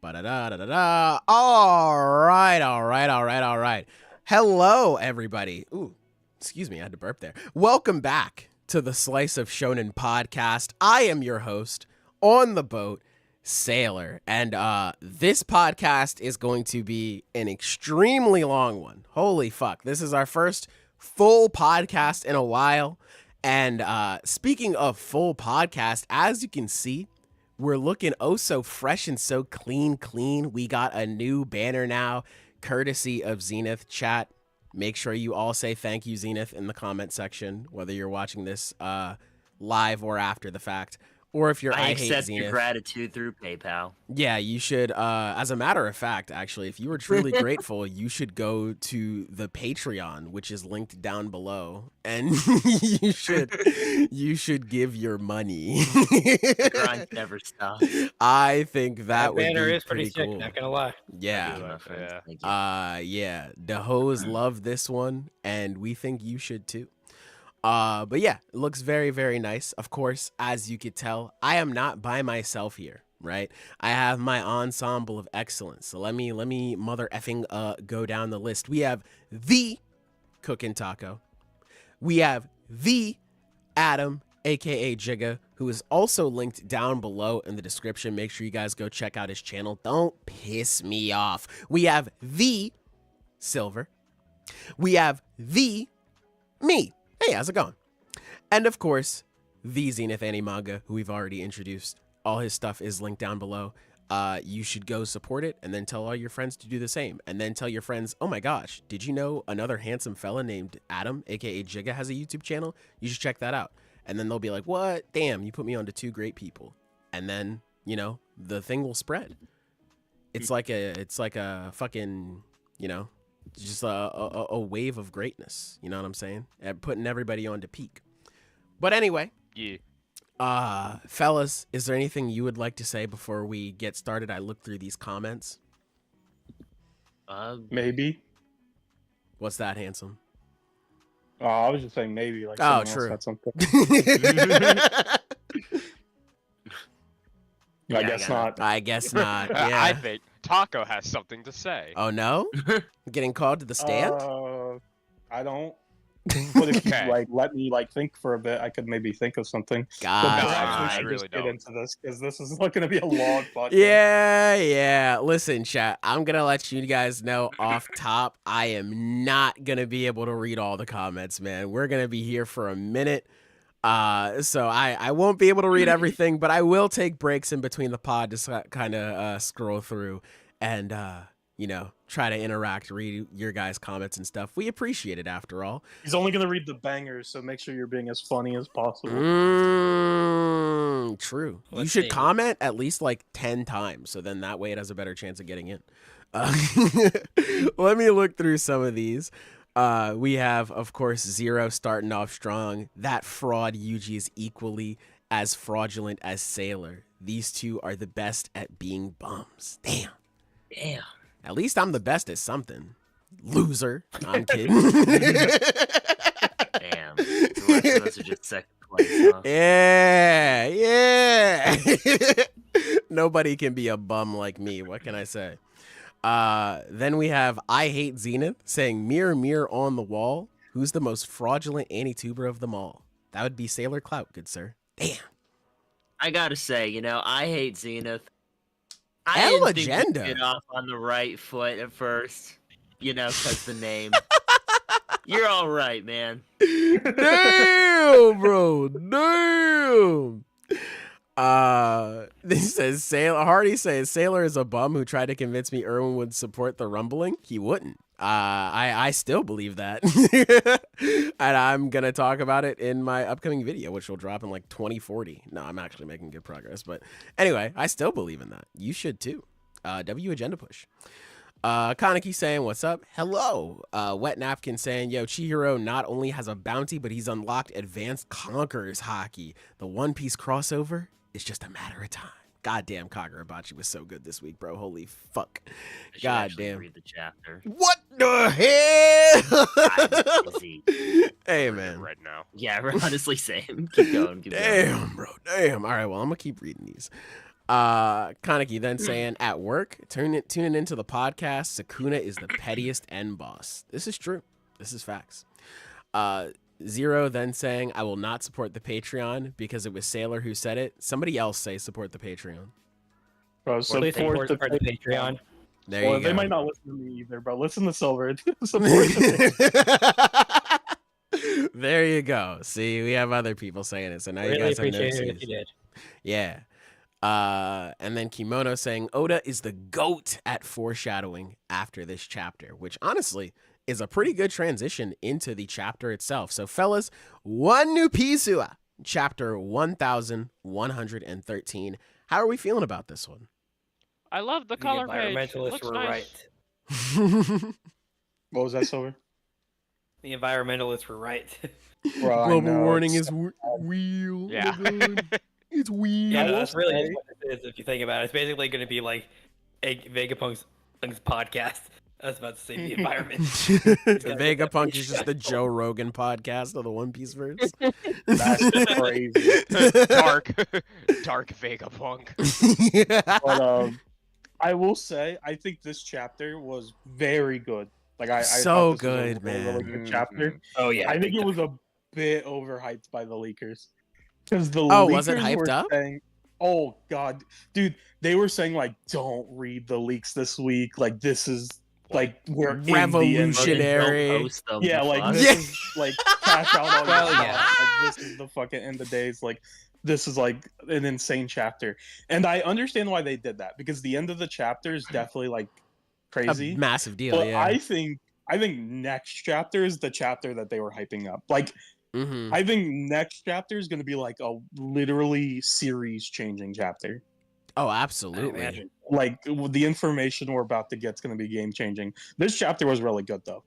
Ba-da-da-da-da-da. All right. Hello, everybody. Ooh, excuse me, I had to burp there. Welcome back to the Slice of Shonen Podcast. I am your host, On the Boat, Sailor. And this podcast is going to be an extremely long one. Holy fuck. This is our first full podcast in a while. And speaking of full podcast, as you can see, we're looking oh so fresh and so clean. We got a new banner now, courtesy of Zenith. Chat, make sure you all say thank you, Zenith, in the comment section, whether you're watching this live or after the fact. Or if you're I hate accept Zenith, your gratitude through PayPal. Yeah, you should. As a matter of fact, actually, if you were truly grateful, you should go to the Patreon, which is linked down below, and you should give your money. The grind never stops. I think that would banner be is pretty sick, cool. Not gonna lie. Yeah. Thank you. Yeah. The hoes love this one, and we think you should too. But yeah, it looks very, very nice. Of course, as you could tell, I am not by myself here, right? I have my Ensemble of Excellence. So let me mother effing go down the list. We have the Cookin Taco. We have the Adam, aka Jigga, who is also linked down below in the description. Make sure you guys go check out his channel. Don't piss me off. We have the Silver. We have the me. Hey, how's it going? And of course, the Zenith Animanga, who we've already introduced. All his stuff is linked down below. You should go support it and then tell all your friends to do the same. And then tell your friends, oh my gosh, did you know another handsome fella named Adam, aka Jigga, has a YouTube channel? You should check that out. And then they'll be like, what? Damn, you put me on to two great people. And then, you know, the thing will spread. It's like a fucking, you know, just a wave of greatness, you know what I'm saying? And putting everybody on to peak. But anyway, yeah. Fellas, is there anything you would like to say before we get started? I looked through these comments. Maybe. What's that, handsome? Oh, I was just saying maybe. Like, oh, someone true. else had something. Yeah, I guess not. I guess not. Yeah. I think Taco has something to say. Oh no? Getting called to the stand? I don't. But if Okay. you let me think for a bit, I could maybe think of something. God. But No, we I actually should really just get don't. into this because this is going to be a long podcast. Yeah. Listen, chat, I'm going to let you guys know off top, I am not going to be able to read all the comments, man. We're going to be here for a minute. So I won't be able to read everything, but I will take breaks in between the pod to kind of scroll through and, you know, try to interact, read your guys' comments and stuff. We appreciate it after all. He's only going to read the bangers, so make sure you're being as funny as possible. True. You Let's should see. comment at least 10 times, so then that way it has a better chance of getting in. Let me look through some of these. We have, of course, Zero starting off strong. That fraud Yuji is equally as fraudulent as Sailor. These two are the best at being bums. Damn. At least I'm the best at something. Loser. I'm kidding. Damn. The rest of us are just second place, huh? Yeah. Nobody can be a bum like me. What can I say? Then we have I Hate Zenith saying, mirror, mirror on the wall, who's the most fraudulent anti-tuber of them all? That would be Sailor Clout, good sir. Damn. I gotta say, I hate Zenith. I El didn't think Agenda. we'd get off on the right foot at first, because the name. You're all right, man. Damn, bro. Damn. This says Sailor. Hardy says Sailor is a bum who tried to convince me Erwin would support the rumbling. He wouldn't. I still believe that, and I'm gonna talk about it in my upcoming video, which will drop in 2040. No, I'm actually making good progress, but anyway, I still believe in that. You should too. W agenda push. Kaneki saying, what's up? Hello. Wet Napkin saying, yo, Chihiro not only has a bounty, but he's unlocked advanced Conquerors Hockey. The One Piece crossover is just a matter of time. Goddamn, Kagurabachi was so good this week, bro. Holy fuck. I should God actually damn. read the chapter. What the hell? I'm busy. Hey, Reading man. it right now. Yeah, honestly, same. Keep going. Keep going. Damn, bro. Damn. All right, well, I'm going to keep reading these. Kaneki then saying, at work, tuning into the podcast, Sukuna is the pettiest end boss. This is true. This is facts. Zero then saying, I will not support the Patreon because it was Sailor who said it. Somebody else say support the Patreon. Bro, support the Patreon. There you go. They might not listen to me either, bro. Listen to Silver. Support the There you go. See, we have other people saying it, so now you Really guys have no appreciate it if excuse. you did. Yeah. And then Kimono saying Oda is the GOAT at foreshadowing after this chapter, which honestly is a pretty good transition into the chapter itself. So fellas, one new Pisua, chapter 1113. How are we feeling about this one? I love the The color page. environmentalists Looks were nice. right. What was that, Silver? The environmentalists were right. Bro, I Global know, warming it's- is real. Yeah. Oh my God. It's weird. Yeah, I no, will that's really say- what it is if you think about it. It's basically going to be like a Vegapunk's podcast. I was about to say the environment. Vegapunk is just the Joe Rogan podcast of the One Piece verse. That's crazy. Dark Vegapunk. But I will say, I think this chapter was very good. Like I So thought this was a good, really, really man. good chapter. Oh yeah, I think it was a bit overhyped by the leakers. Because the was it leakers hyped were up? saying, oh god, dude, they were saying like, don't read the leaks this week. Like this is like we're in the end. Revolutionary. Don't post them, Yeah, the like fuck? this Yeah. is like cash out on Well, your yeah. stock. Like this is the fucking end of days. Like this is like an insane chapter. And I understand why they did that because the end of the chapter is definitely like crazy. A massive deal, But yeah. I think next chapter is the chapter that they were hyping up. Like Mhm. I think next chapter is going to be like a literally series changing chapter. Oh, I absolutely. imagine. Like the information we're about to get is going to be game changing. This chapter was really good though.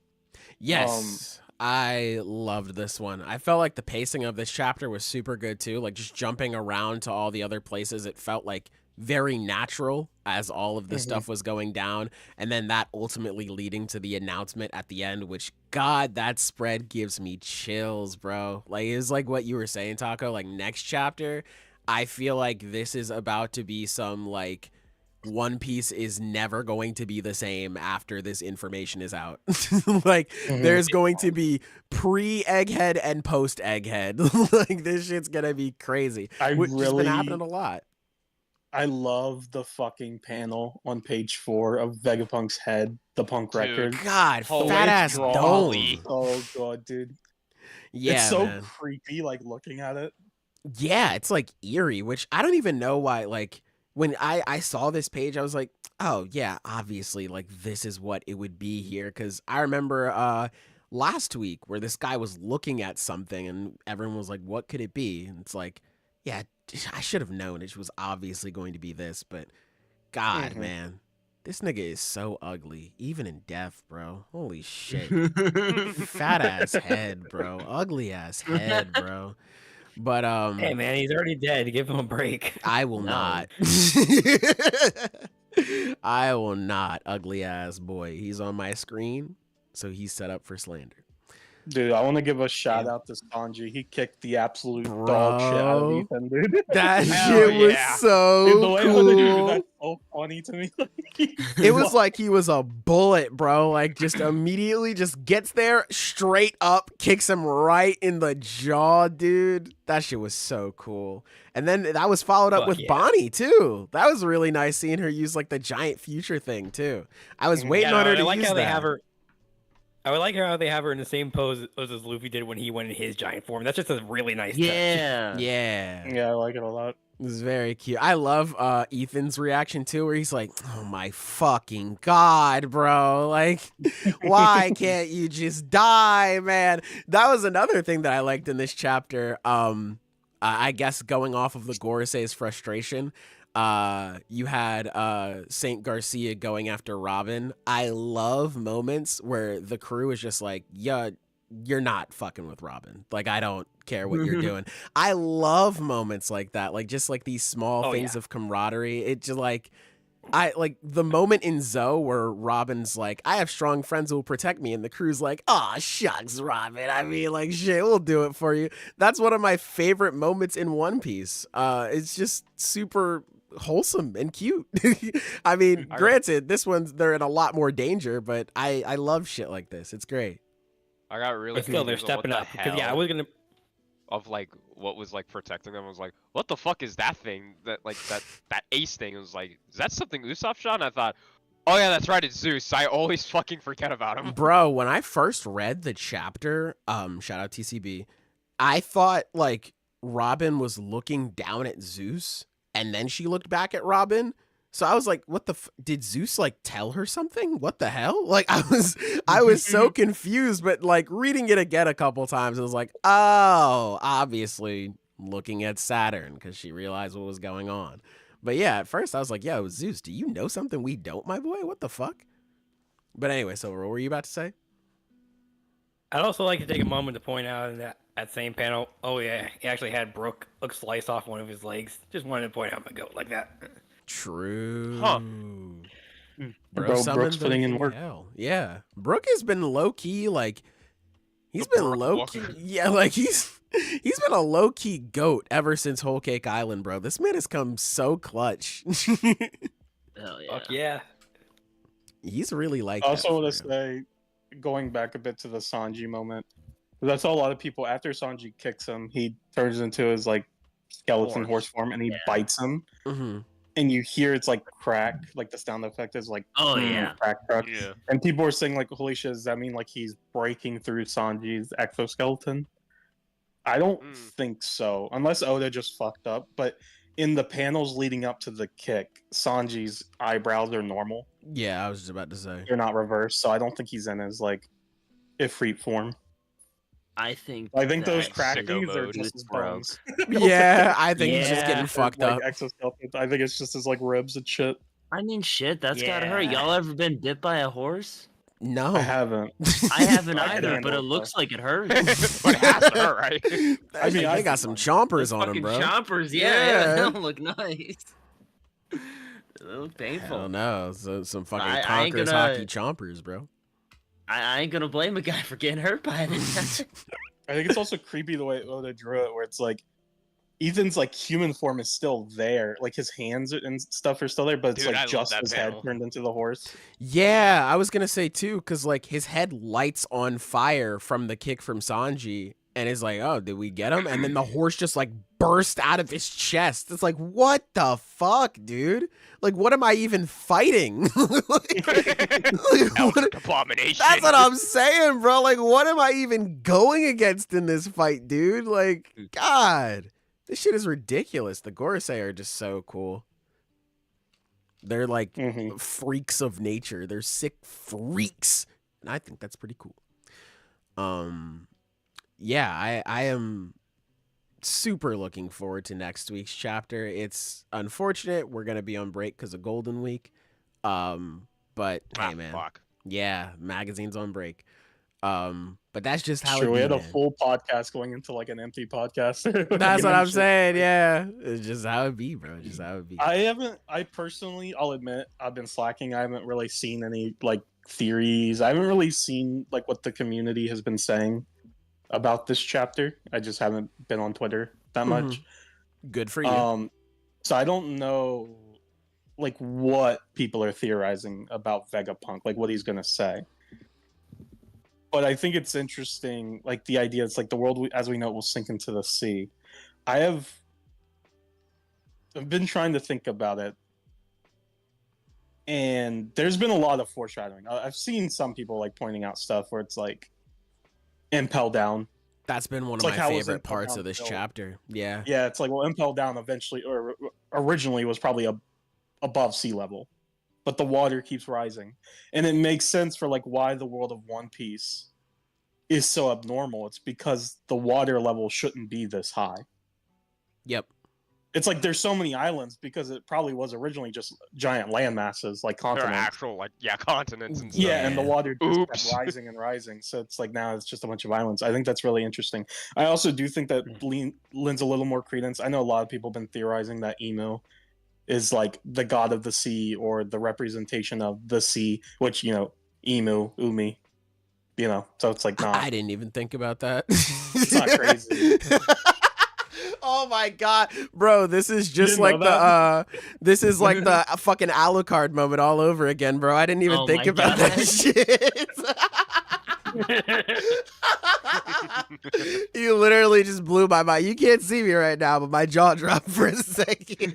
Yes. I loved this one. I felt like the pacing of this chapter was super good too. Like just jumping around to all the other places, it felt like very natural as all of the stuff was going down. And then that ultimately leading to the announcement at the end, which, God, that spread gives me chills, bro. Like, it's like what you were saying, Taco. Like, next chapter, I feel like this is about to be some, like, One Piece is never going to be the same after this information is out. Like, there's going to be pre-Egghead and post-Egghead. Like, this shit's gonna be crazy. I Which has really been happening a lot. I love the fucking panel on page 4 of Vegapunk's head, the punk Dude. record. God, Holy fat ass dome. golly. Oh god, dude. Yeah, it's so man. creepy like looking at it. Yeah, it's like eerie, which I don't even know why. Like when I saw this page, I was like, oh yeah, obviously, like this is what it would be here. Because I remember last week where this guy was looking at something and everyone was like, what could it be? And it's like, yeah, I should have known it was obviously going to be this, but God, man, this nigga is so ugly, even in death, bro. Holy shit. Fat ass head, bro. Ugly ass head, bro. But Hey man, he's already dead. Give him a break. I will No. not. I will not, ugly ass boy. He's on my screen, so he's set up for slander. Dude, I want to give a shout out to Sanji. He kicked the absolute dog shit out of Bro. Ethan, dude. That Hell shit was yeah. so Dude, the way how they do cool. that's so funny to me. It was like he was a bullet, bro. Like just immediately just gets there, straight up, kicks him right in the jaw, dude. That shit was so cool. And then that was followed up Fuck with yeah. Bonnie too. That was really nice seeing her use like the giant future thing too. I was waiting Yeah, on her I to like use how that. they have her. I would like how they have her in the same pose as Luffy did when he went in his giant form. That's just a really nice touch. Yeah. Yeah. Yeah, I like it a lot. It was very cute. I love Ethan's reaction too, where he's like, "Oh my fucking god, bro! Like, why can't you just die, man?" That was another thing that I liked in this chapter. I guess going off of the Gorisei's frustration, you had Saint Garcia going after Robin. I love moments where the crew is just like, "Yeah, you're not fucking with Robin. Like, I don't care what you're doing." I love moments like that, like just like these small Oh, things yeah. of camaraderie. It just like, I like the moment in Zoe where Robin's like, "I have strong friends who will protect me," and the crew's like, "Aw, shucks, Robin. I mean, like, shit, we'll do it for you." That's one of my favorite moments in One Piece. It's just super wholesome and cute. I mean, granted, they're in a lot more danger, but I love shit like this. It's great. I got really. But still, they're confused on what stepping the up. Because I was gonna. of like what was like protecting them. I was like, what the fuck is that thing? That ace thing. It was like, is that something Usopp shot? And I thought, oh yeah, that's right, it's Zeus. I always fucking forget about him. Bro, when I first read the chapter, shout out TCB, I thought like Robin was looking down at Zeus and then she looked back at Robin. So I was like, what the did Zeus like tell her something? What the hell? Like I was so confused, but like reading it again a couple times, it was like, oh, obviously looking at Saturn because she realized what was going on. But yeah, at first I was like, yo, Zeus, do you know something we don't, my boy? What the fuck? But anyway, so what were you about to say? I'd also like to take a moment to point out in that same panel, oh yeah, he actually had Brook slice off one of his legs. Just wanted to point out my goat like that. True. Huh. Bro, Brook's putting in work. Hell. Yeah. Brook has been low key, like he's been Brook low Walker. key. Yeah, like he's been a low key goat ever since Whole Cake Island, bro. This man has come so clutch. Hell yeah. Fuck yeah. He's really like I also want that to for real. say, going back a bit to the Sanji moment, that's how a lot of people, after Sanji kicks him, he turns into his like skeleton horse form and he bites him. Mhm. And you hear it's like crack, like the sound effect is like, Oh, yeah. crack. Yeah. And people are saying like, holy shit, does that mean like he's breaking through Sanji's exoskeleton? I don't think so, unless Oda just fucked up. But in the panels leading up to the kick, Sanji's eyebrows are normal. Yeah, I was just about to say. They're not reversed, so I don't think he's in his like Ifrit form. I think those that crackies are mode just is his broke. bones. Yeah, I think he's just Yeah. getting fucked like up. Exoskeletons. I think it's just his like ribs and shit. I mean, shit, that's gotta hurt. Yeah. Y'all ever been bit by a horse? No. I haven't. I haven't I can either, handle but it it, looks like it hurts. But it has to hurt, right? I mean, I they got some chompers on him, Fucking bro. chompers, Yeah. they don't look nice. They look Hell painful. no, so some fucking I ain't Conquerors gonna- hockey chompers, bro. I ain't gonna blame a guy for getting hurt by it. I think it's also creepy the way Oda drew it, where it's like Ethan's like human form is still there, like his hands and stuff are still there, but it's Dude, I like love just that his panel. head turned into the horse. Yeah, I was gonna say too, because like his head lights on fire from the kick from Sanji, and it's like, oh, did we get him? And then the horse just like burst out of his chest. It's like, what the fuck, dude? Like, what am I even fighting? Eldritch Abomination. That's what I'm saying, bro. Like, what am I even going against in this fight, dude? Like, God, this shit is ridiculous. The Gorosei are just so cool. They're like freaks of nature. They're sick freaks, and I think that's pretty cool. Yeah, I am super looking forward to next week's chapter. It's unfortunate we're gonna be on break because of Golden Week. But hey, man, Fuck. yeah, magazine's on break. But that's just how Sure, it we be, had a man. full podcast going into like an empty podcast. That's what I'm Shit. saying. Yeah, it's just how it be, bro. It's just how it be. I personally, I'll admit, I've been slacking. I haven't really seen any like theories. I haven't really seen like what the community has been saying about this chapter. I just haven't been on Twitter that much. Good for you. So I don't know like what people are theorizing about Vegapunk, like what he's gonna say. But I think it's interesting, like the idea. It's like the world as we know it will sink into the sea. I've been trying to think about it, and there's been a lot of foreshadowing. I've seen some people like pointing out stuff where it's like impel down. That's been one it's of like my how was favorite Impel parts Down of this built? chapter. Yeah. Yeah, it's like, well, impel down eventually, or originally was probably above sea level, but the water keeps rising, and it makes sense for like why the world of One Piece is so abnormal. It's because the water level shouldn't be this high. Yep. It's like there's so many islands because it probably was originally just giant land masses like There are continents. actual continents and stuff. Yeah, and the water just Oops. kept rising and rising. So it's like now it's just a bunch of islands. I think that's really interesting. I also do think that lends a little more credence. I know a lot of people have been theorizing that Emu is like the god of the sea or the representation of the sea, which, you know, Emu, Umi, you know, so it's like not. I didn't even think about that. It's not crazy. Oh Oh my god, bro! This is just didn't like know the this is like the fucking Alucard moment all over again, bro. I didn't even Oh think my about God. that shit. You literally just blew my mind. You can't see me right now, but my jaw dropped for a second.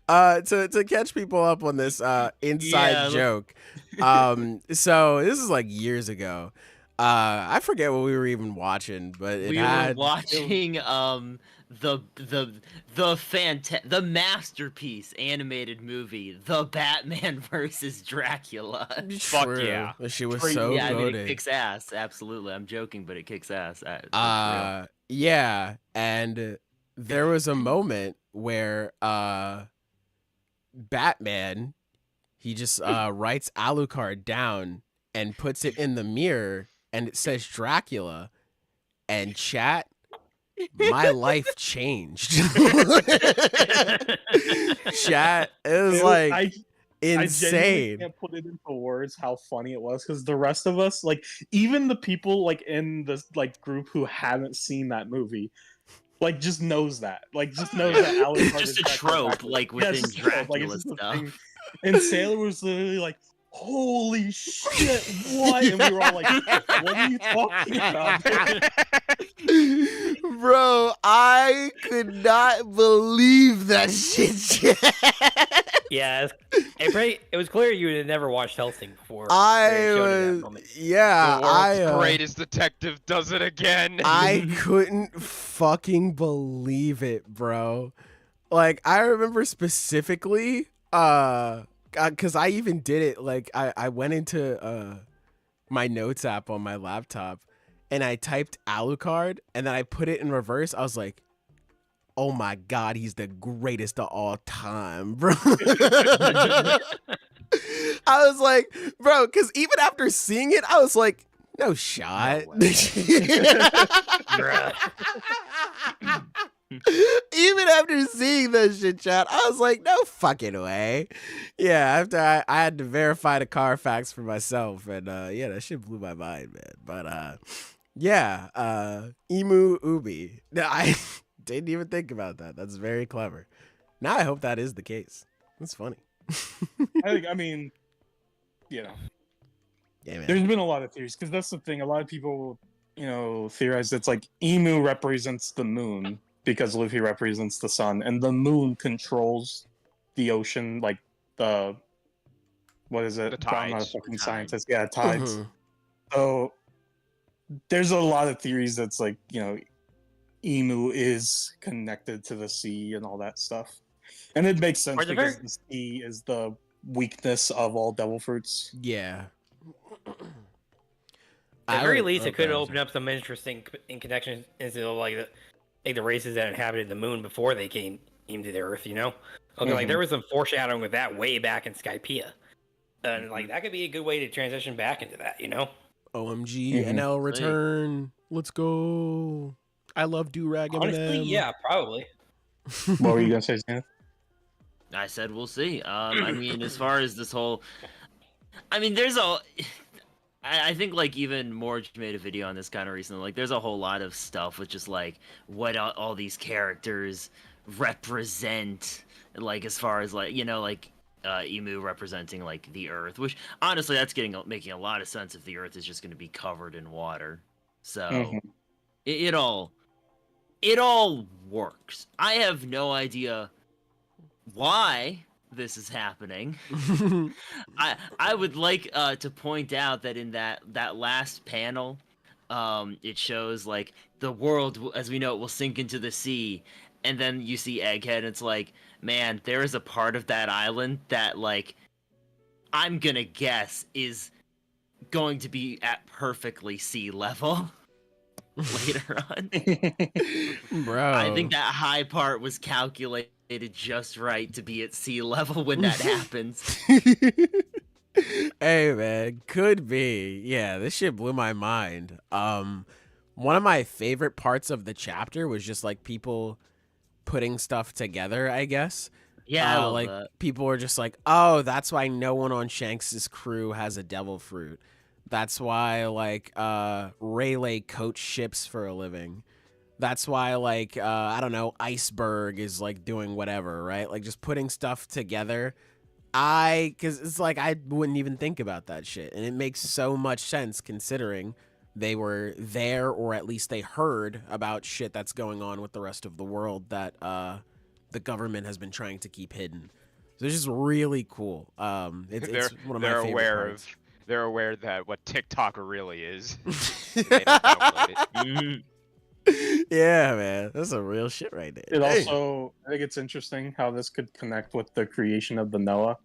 To catch people up on this inside Yeah, joke. So this is like years ago. I forget what we were even watching, but We were watching the masterpiece animated movie, The Batman versus Dracula. Fuck True. yeah. That shit was True. so Yeah, I mean, it goated. kicks ass. Absolutely, I'm joking, but it kicks ass. It's real. Yeah, and there was a moment where Batman, he just writes Alucard down and puts it in the mirror, and it says Dracula, and chat, my life changed. Chat, it was like I genuinely insane. can't put it into words how funny it was, because the rest of us, like even the people like in this like group who haven't seen that movie, like just knows that, that Alucard It's is just a Dracula. trope, like Yeah, within it's just a trope, Dracula it's just a stuff. thing. And Sailor was literally like, "Holy shit, what?" And we were all like, "What are you talking about?" Bro, I could not believe that shit. Yeah, it was clear you had never watched Hellsing before. I They showed you that was, moment. yeah, The world's I greatest detective does it again. I couldn't fucking believe it, bro. Like, I remember specifically, because I even did it. Like, I went into my notes app on my laptop, and I typed Alucard, and then I put it in reverse. I was like, oh my god, he's the greatest of all time, bro. I was like, bro, because even after seeing it, I was like, no shot. Even after seeing that shit, chat, I was like, no fucking way. Yeah, after I had to verify the Carfax for myself, and yeah, that shit blew my mind, man. But yeah, Emu Ubi. I didn't even think about that. That's very clever. Now I hope that is the case. That's funny. I mean, Yeah, man. there's been a lot of theories, because that's the thing. A lot of people, theorize it's like Emu represents the moon because Luffy represents the sun, and the moon controls the ocean, like the what is it? The I'm not a tides. fucking Tides. scientist. Yeah, tides. Mhm. So there's a lot of theories that's like, Emu is connected to the sea and all that stuff. And it makes sense Or the because very- the sea is the weakness of all devil fruits. Yeah. At the very least, okay. it could open up some interesting connections into like the races that inhabited the moon before they came into the Earth. Okay, like there was some foreshadowing with that way back in Skypiea, and like that could be a good way to transition back into that. OMG, Mhm. NL return. Let's go. I love Durag Honestly, Eminem. yeah, probably. What were you gonna say, Zenith? I said we'll see. I mean, as far as this whole, I mean, there's a. I think like even Morge made a video on this kind of recently. Like, there's a whole lot of stuff with just like what all these characters represent. Like, as far as like Emu representing like the Earth, which honestly that's making a lot of sense if the Earth is just going to be covered in water. So Mhm. it all works. I have no idea why this is happening. I would like to point out that in that last panel, it shows like the world as we know it will sink into the sea, and then you see Egghead, and it's like, man, there is a part of that island that like I'm gonna guess is going to be at perfectly sea level later on. Bro. I think that high part was calculated just right to be at sea level when that happens. Hey man, could be. Yeah, this shit blew my mind. One of my favorite parts of the chapter was just like people putting stuff together, I guess. Yeah, I love like that. people were just like, "Oh, that's why no one on Shanks's crew has a devil fruit." That's why like Rayleigh coach ships for a living. That's why like I don't know, Iceberg is like doing whatever, right? Like just putting stuff together. Cause it's like I wouldn't even think about that shit. And it makes so much sense considering they were there, or at least they heard about shit that's going on with the rest of the world that the government has been trying to keep hidden. So it's just really cool. It's one of my favorite parts. They're aware that what TikTok really is. They don't download it. Yeah, man, that's some real shit right there. It also, I think it's interesting how this could connect with the creation of the Noah.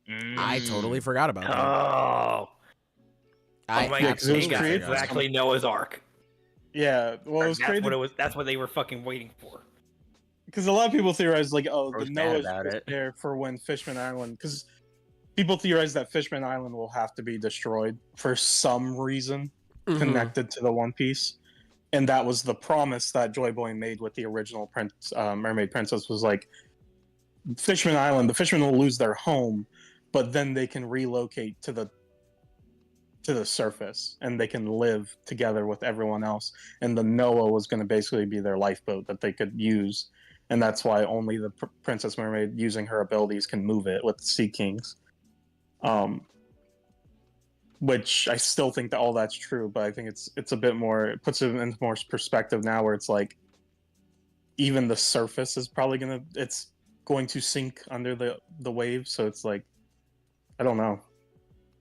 I totally forgot about that. Oh. I my absolutely God, created- it's forgot. actually Noah's Ark. Yeah, well, it was That's created what it was. That's what they were fucking waiting for. because a lot of people theorize like, oh, Or the was mad Noah's about just it. there for when Fishman Island, because people theorize that Fishman Island will have to be destroyed for some reason Mhm. connected to the One Piece, and that was the promise that Joy Boy made with the original Mermaid Princess, was like, Fishman Island, the fishermen will lose their home, but then they can relocate to the surface and they can live together with everyone else. And the Noah was going to basically be their lifeboat that they could use, and that's why only the Princess Mermaid, using her abilities, can move it with the Sea Kings. Which I still think that all that's true, but I think it's a bit more, it puts it into more perspective now, where it's like even the surface is probably it's going to sink under the waves. So it's like, I don't know.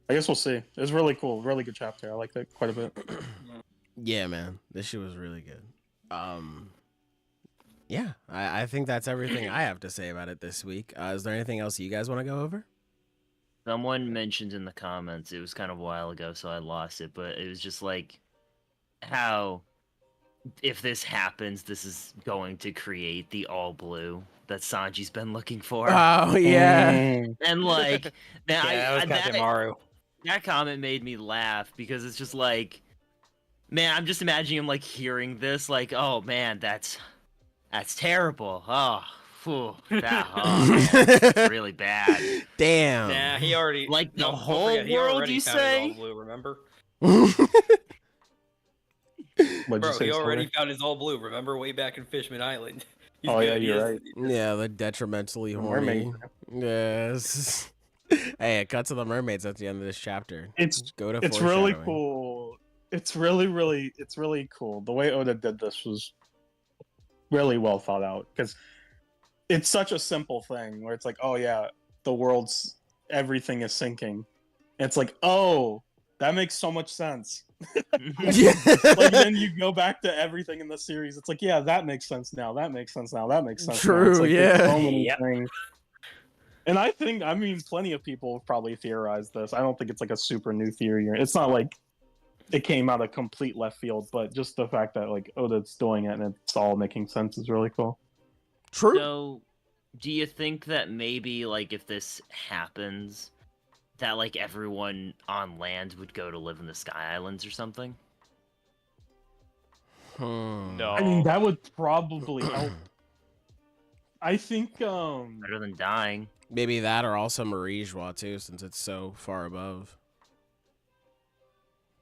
I guess we'll see. It was really cool, really good chapter. I liked it quite a bit. Yeah, man, this shit was really good. Yeah, I think that's everything I have to say about it this week. Is there anything else you guys want to go over? Someone mentioned in the comments, it was kind of a while ago, so I lost it, but it was just like how if this happens, this is going to create the all blue that Sanji's been looking for. Oh yeah. And like Yeah, that was Captain Maru. that comment made me laugh because it's just like, man, I'm just imagining him like hearing this, like, oh man, that's terrible. Oh, phew, man, that's really bad. Damn. Yeah, he already Like the don't whole forget, he world, already you found his say? all blue, remember? What'd you Bro, say, he already Sawyer? found his all blue. Remember way back in Fishman Island? Oh, yeah, you're right. Yeah, the detrimentally horny. Mermaid. Yes. Hey, it cuts to the mermaids at the end of this chapter. It's Go to it's really foreshadowing. cool. It's really cool. The way Oda did this was really well thought out, because it's such a simple thing where it's like, oh yeah, everything is sinking. And it's like, oh, that makes so much sense. Yeah. Like then you go back to everything in the series. It's like, yeah, that makes sense now. That makes sense now. That makes sense. Now. True, It's like, there's yeah. so many Yep. things. And I mean, plenty of people have probably theorized this. I don't think it's like a super new theory. It's not like it came out of complete left field, but just the fact that like Oda's doing it and it's all making sense is really cool. True. So, do you think that maybe, like, if this happens, that, like, everyone on land would go to live in the Sky Islands or something? No. I mean, that would probably help. I think Better than dying. Maybe that, or also Marijwa too, since it's so far above.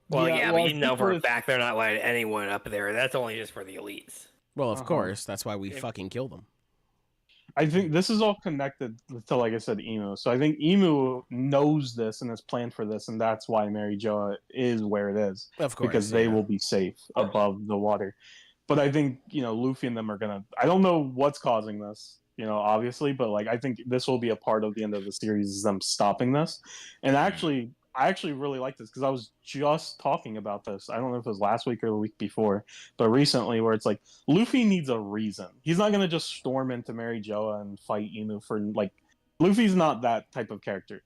Well, yeah, well, but you know for a people- fact they're not letting anyone up there. That's only just for the elites. Well, of Uh-huh. course, that's why we If- fucking kill them. I think this is all connected to, like I said, Emu. So I think Emu knows this and has planned for this, and that's why Mary Joa is where it is, Of course, because they yeah. will be safe above the water. But I think, Luffy and them are gonna. I don't know what's causing this, obviously, but like I think this will be a part of the end of the series, is them stopping this. And I actually really like this, because I was just talking about this. I don't know if it was last week or the week before, but recently, where it's like Luffy needs a reason. He's not gonna just storm into Mary Joa and fight Emu for like. Luffy's not that type of character.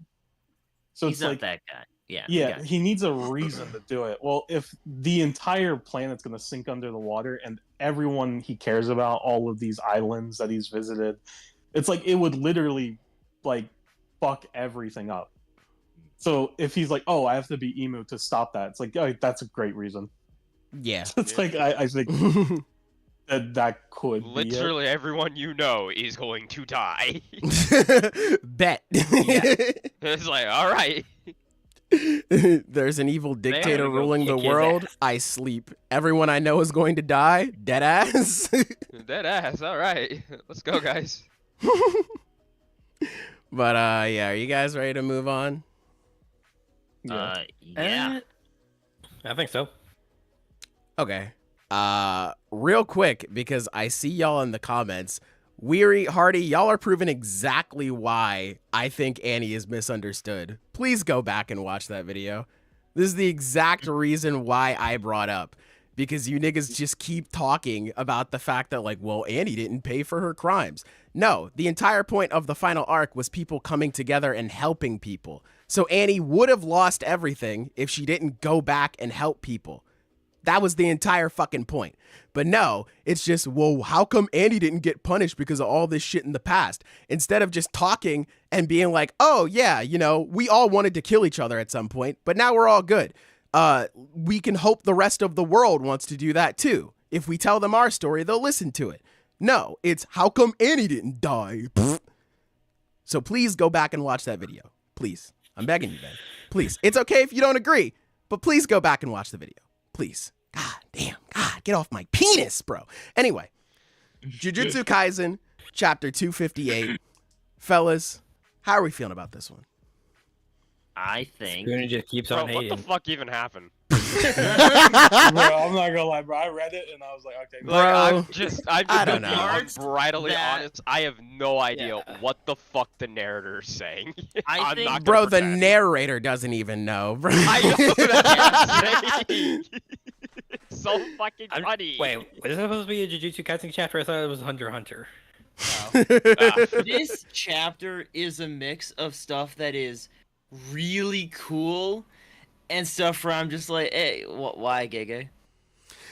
So He's it's not like, that guy. Yeah. yeah, he needs a reason to do it. Well, if the entire planet's gonna sink under the water and everyone he cares about, all of these islands that he's visited, it's like it would literally like fuck everything up. So if he's like, oh, I have to be Emu to stop that, it's like, oh, that's a great reason. Yeah. It's Yeah. like I think that could be it. Literally everyone you know is going to die. Bet. It's like, all right. There's an evil dictator go ruling the kick his world. ass. I sleep. Everyone I know is going to die. Dead ass. Dead ass. All right, let's go, guys. But yeah, are you guys ready to move on? Yeah. I think so. Okay. Real quick, because I see y'all in the comments. Weary, Hardy, y'all are proving exactly why I think Annie is misunderstood. Please go back and watch that video. This is the exact reason why I brought up. Because you niggas just keep talking about the fact that, like, well, Annie didn't pay for her crimes. No, the entire point of the final arc was people coming together and helping people. So Annie would have lost everything if she didn't go back and help people. That was the entire fucking point. But no, it's just, well, how come Annie didn't get punished because of all this shit in the past? Instead of just talking and being like, oh, yeah, you know, we all wanted to kill each other at some point, but now we're all good. We can hope the rest of the world wants to do that too. If we tell them our story, they'll listen to it. No, it's how come Annie didn't die? So please go back and watch that video. Please. I'm begging you, man. Please. It's okay if you don't agree, but please go back and watch the video. Please. God damn. God, get off my penis, bro. Anyway, Jujutsu Kaisen Chapter 258. Fellas, how are we feeling about this one? I think. Sukuna just keeps Bro, on what hating. the fuck even happened? Bro, I'm not gonna lie, bro. I read it and I was like, okay, Bro. I don't be know. unbridledly That- honest. I have no idea Yeah. what the fuck the narrator is saying. I I'm think- not gonna Bro, the pretend. narrator doesn't even know, bro. I know that's what I'm saying. It's so fucking I'm- funny. Wait, was this supposed to be a Jujutsu Kaisen chapter? I thought it was Hunter x Hunter. This chapter is a mix of stuff that is really cool and stuff where I'm just like, hey, why gay?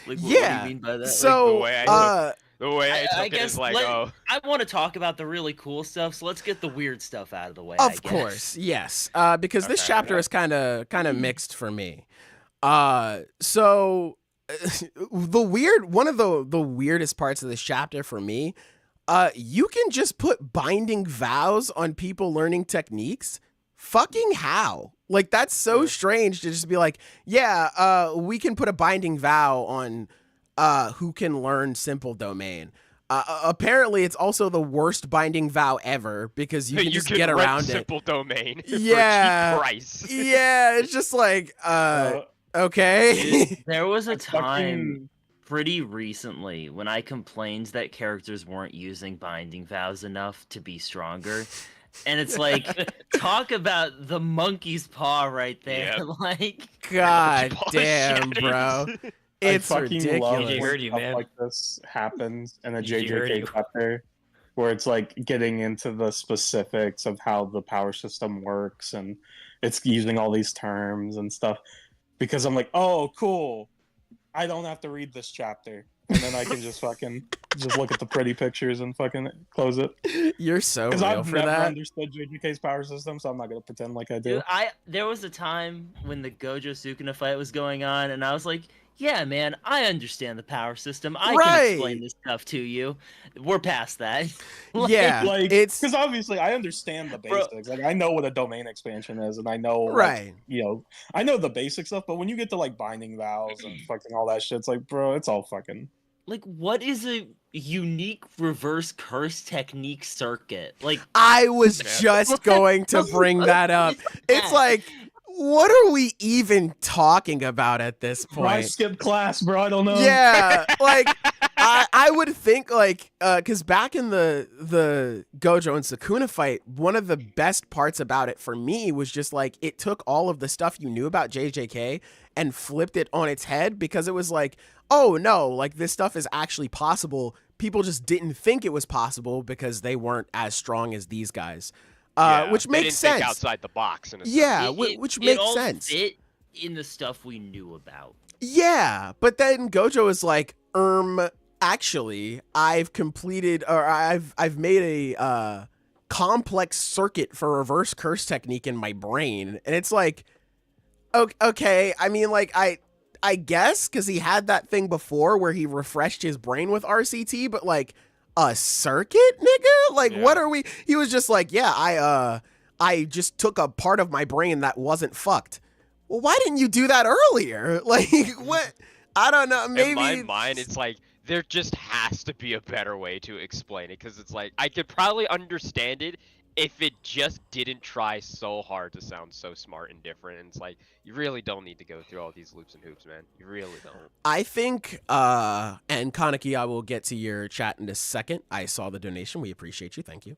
Like, what do Yeah, you mean by that? So, the way I the way I I took it guess is like, oh, I want to talk about the really cool stuff, so let's get the weird stuff out of the way. of course, yes. Because this Okay, chapter okay. is kind of mixed for me. So one of the weirdest parts of this chapter for me, you can just put binding vows on people learning techniques. Fucking how? Like, that's so strange to just be like, yeah, we can put a binding vow on who can learn simple domain. Apparently, it's also the worst binding vow ever because you can just get rent around it. simple domain Yeah. for a cheap price. Yeah, it's just like, okay. There was a fucking- time pretty recently when I complained that characters weren't using binding vows enough to be stronger. And it's like, talk about the monkey's paw right there. Yep. Like, God Oh, damn, shit. bro. It's I fucking love ridiculous. He when heard you, stuff man. like this happens in a He heard JJK you. chapter, where it's like getting into the specifics of how the power system works, and it's using all these terms and stuff. Because I'm like, oh, cool. I don't have to read this chapter, and then I can just fucking just look at the pretty pictures and fucking close it. You're so Because real I've for never that. understood JJK's power system, so I'm not gonna pretend like I do. dude, there was a time when the Gojo Sukuna fight was going on, and I was like, yeah, man, I understand the power system. I Right. can explain this stuff to you. We're past that. Like, Yeah, Like, it's because obviously I understand the Bro. basics. Like, I know what a domain expansion is, and I know, like, right. you know, I know the basic stuff. But when you get to like binding vows and fucking all that shit, it's like, bro, it's all fucking. Like, what is a unique reverse curse technique circuit? Like, I was Yeah. just going to bring that up. It's like, what are we even talking about at this Bro, I point? skipped class, bro. I don't know. Yeah, like I would think like because back in the Gojo and Sukuna fight, one of the best parts about it for me was just like it took all of the stuff you knew about JJK and flipped it on its head because it was like, oh no, like this stuff is actually possible. People just didn't think it was possible because they weren't as strong as these guys, Yeah, which they makes didn't sense. think outside the box. In a sense. Yeah, it- which it makes all sense. fit in the stuff we knew about. Yeah, but then Gojo is like, actually, I've completed or I've made a complex circuit for reverse curse technique in my brain, and it's like, okay, I mean, like I guess because he had that thing before where he refreshed his brain with RCT, but like a circuit, nigga, like Yeah. what are we? He was just like, yeah, I just took a part of my brain that wasn't fucked. well, why didn't you do that earlier? Like, what? I don't know. Maybe in my mind, it's like there just has to be a better way to explain it, because it's like I could probably understand it if it just didn't try so hard to sound so smart and different. And it's like, you really don't need to go through all these loops and hoops, man. You really don't. I think, and Kaneki, I will get to your chat in a second. I saw the donation. We appreciate you. Thank you.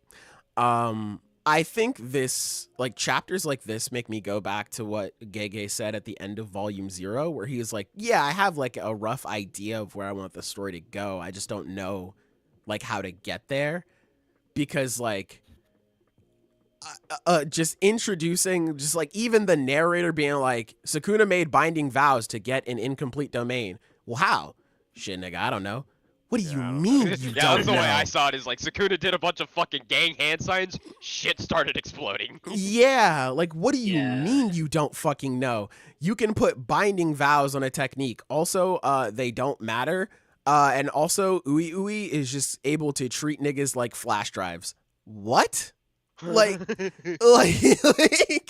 I think this, like, chapters like this make me go back to what Gege said at the end of Volume 0, where he was like, yeah, I have, like, a rough idea of where I want the story to go. I just don't know, like, how to get there. Because, like, just introducing, just like even the narrator being like, Sukuna made binding vows to get an incomplete domain. Well, how? Shit, nigga, I don't know. What do you mean you don't know? That's the way I saw it, is like Sukuna did a bunch of fucking gang hand signs, shit started exploding. Yeah, like what do you mean you don't fucking know? You can put binding vows on a technique. Also, they don't matter. And also, Ui Ui is just able to treat niggas like flash drives. What? like,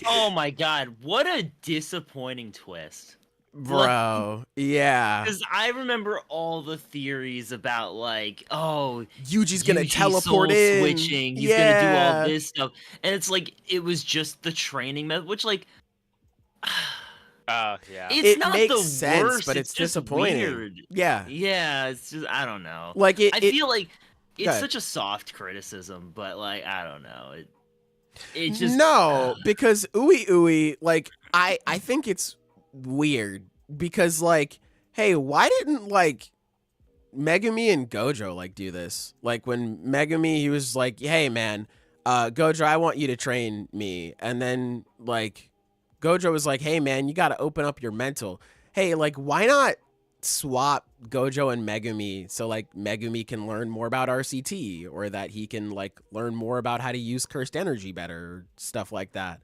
oh my god, what a disappointing twist, bro. Yeah, because I remember all the theories about like, oh, Yuji's gonna Yuji teleport soul in, switching, he's gonna do all this stuff, and it's like it was just the training method, which like yeah, it's it not makes the sense, worst, but it's just disappointing. weird. Yeah, It's just, I don't know, like I feel like it's ahead. such a soft criticism, but like I don't know, it just no, because Ui Ui, like I think it's weird because like, hey, why didn't like Megumi and Gojo like do this? Like when Megumi, he was like, hey man, Gojo, I want you to train me, and then like Gojo was like, hey man, you got to open up your mental. Hey, like why not swap Gojo and Megumi so like Megumi can learn more about RCT, or that he can like learn more about how to use cursed energy better, or stuff like that.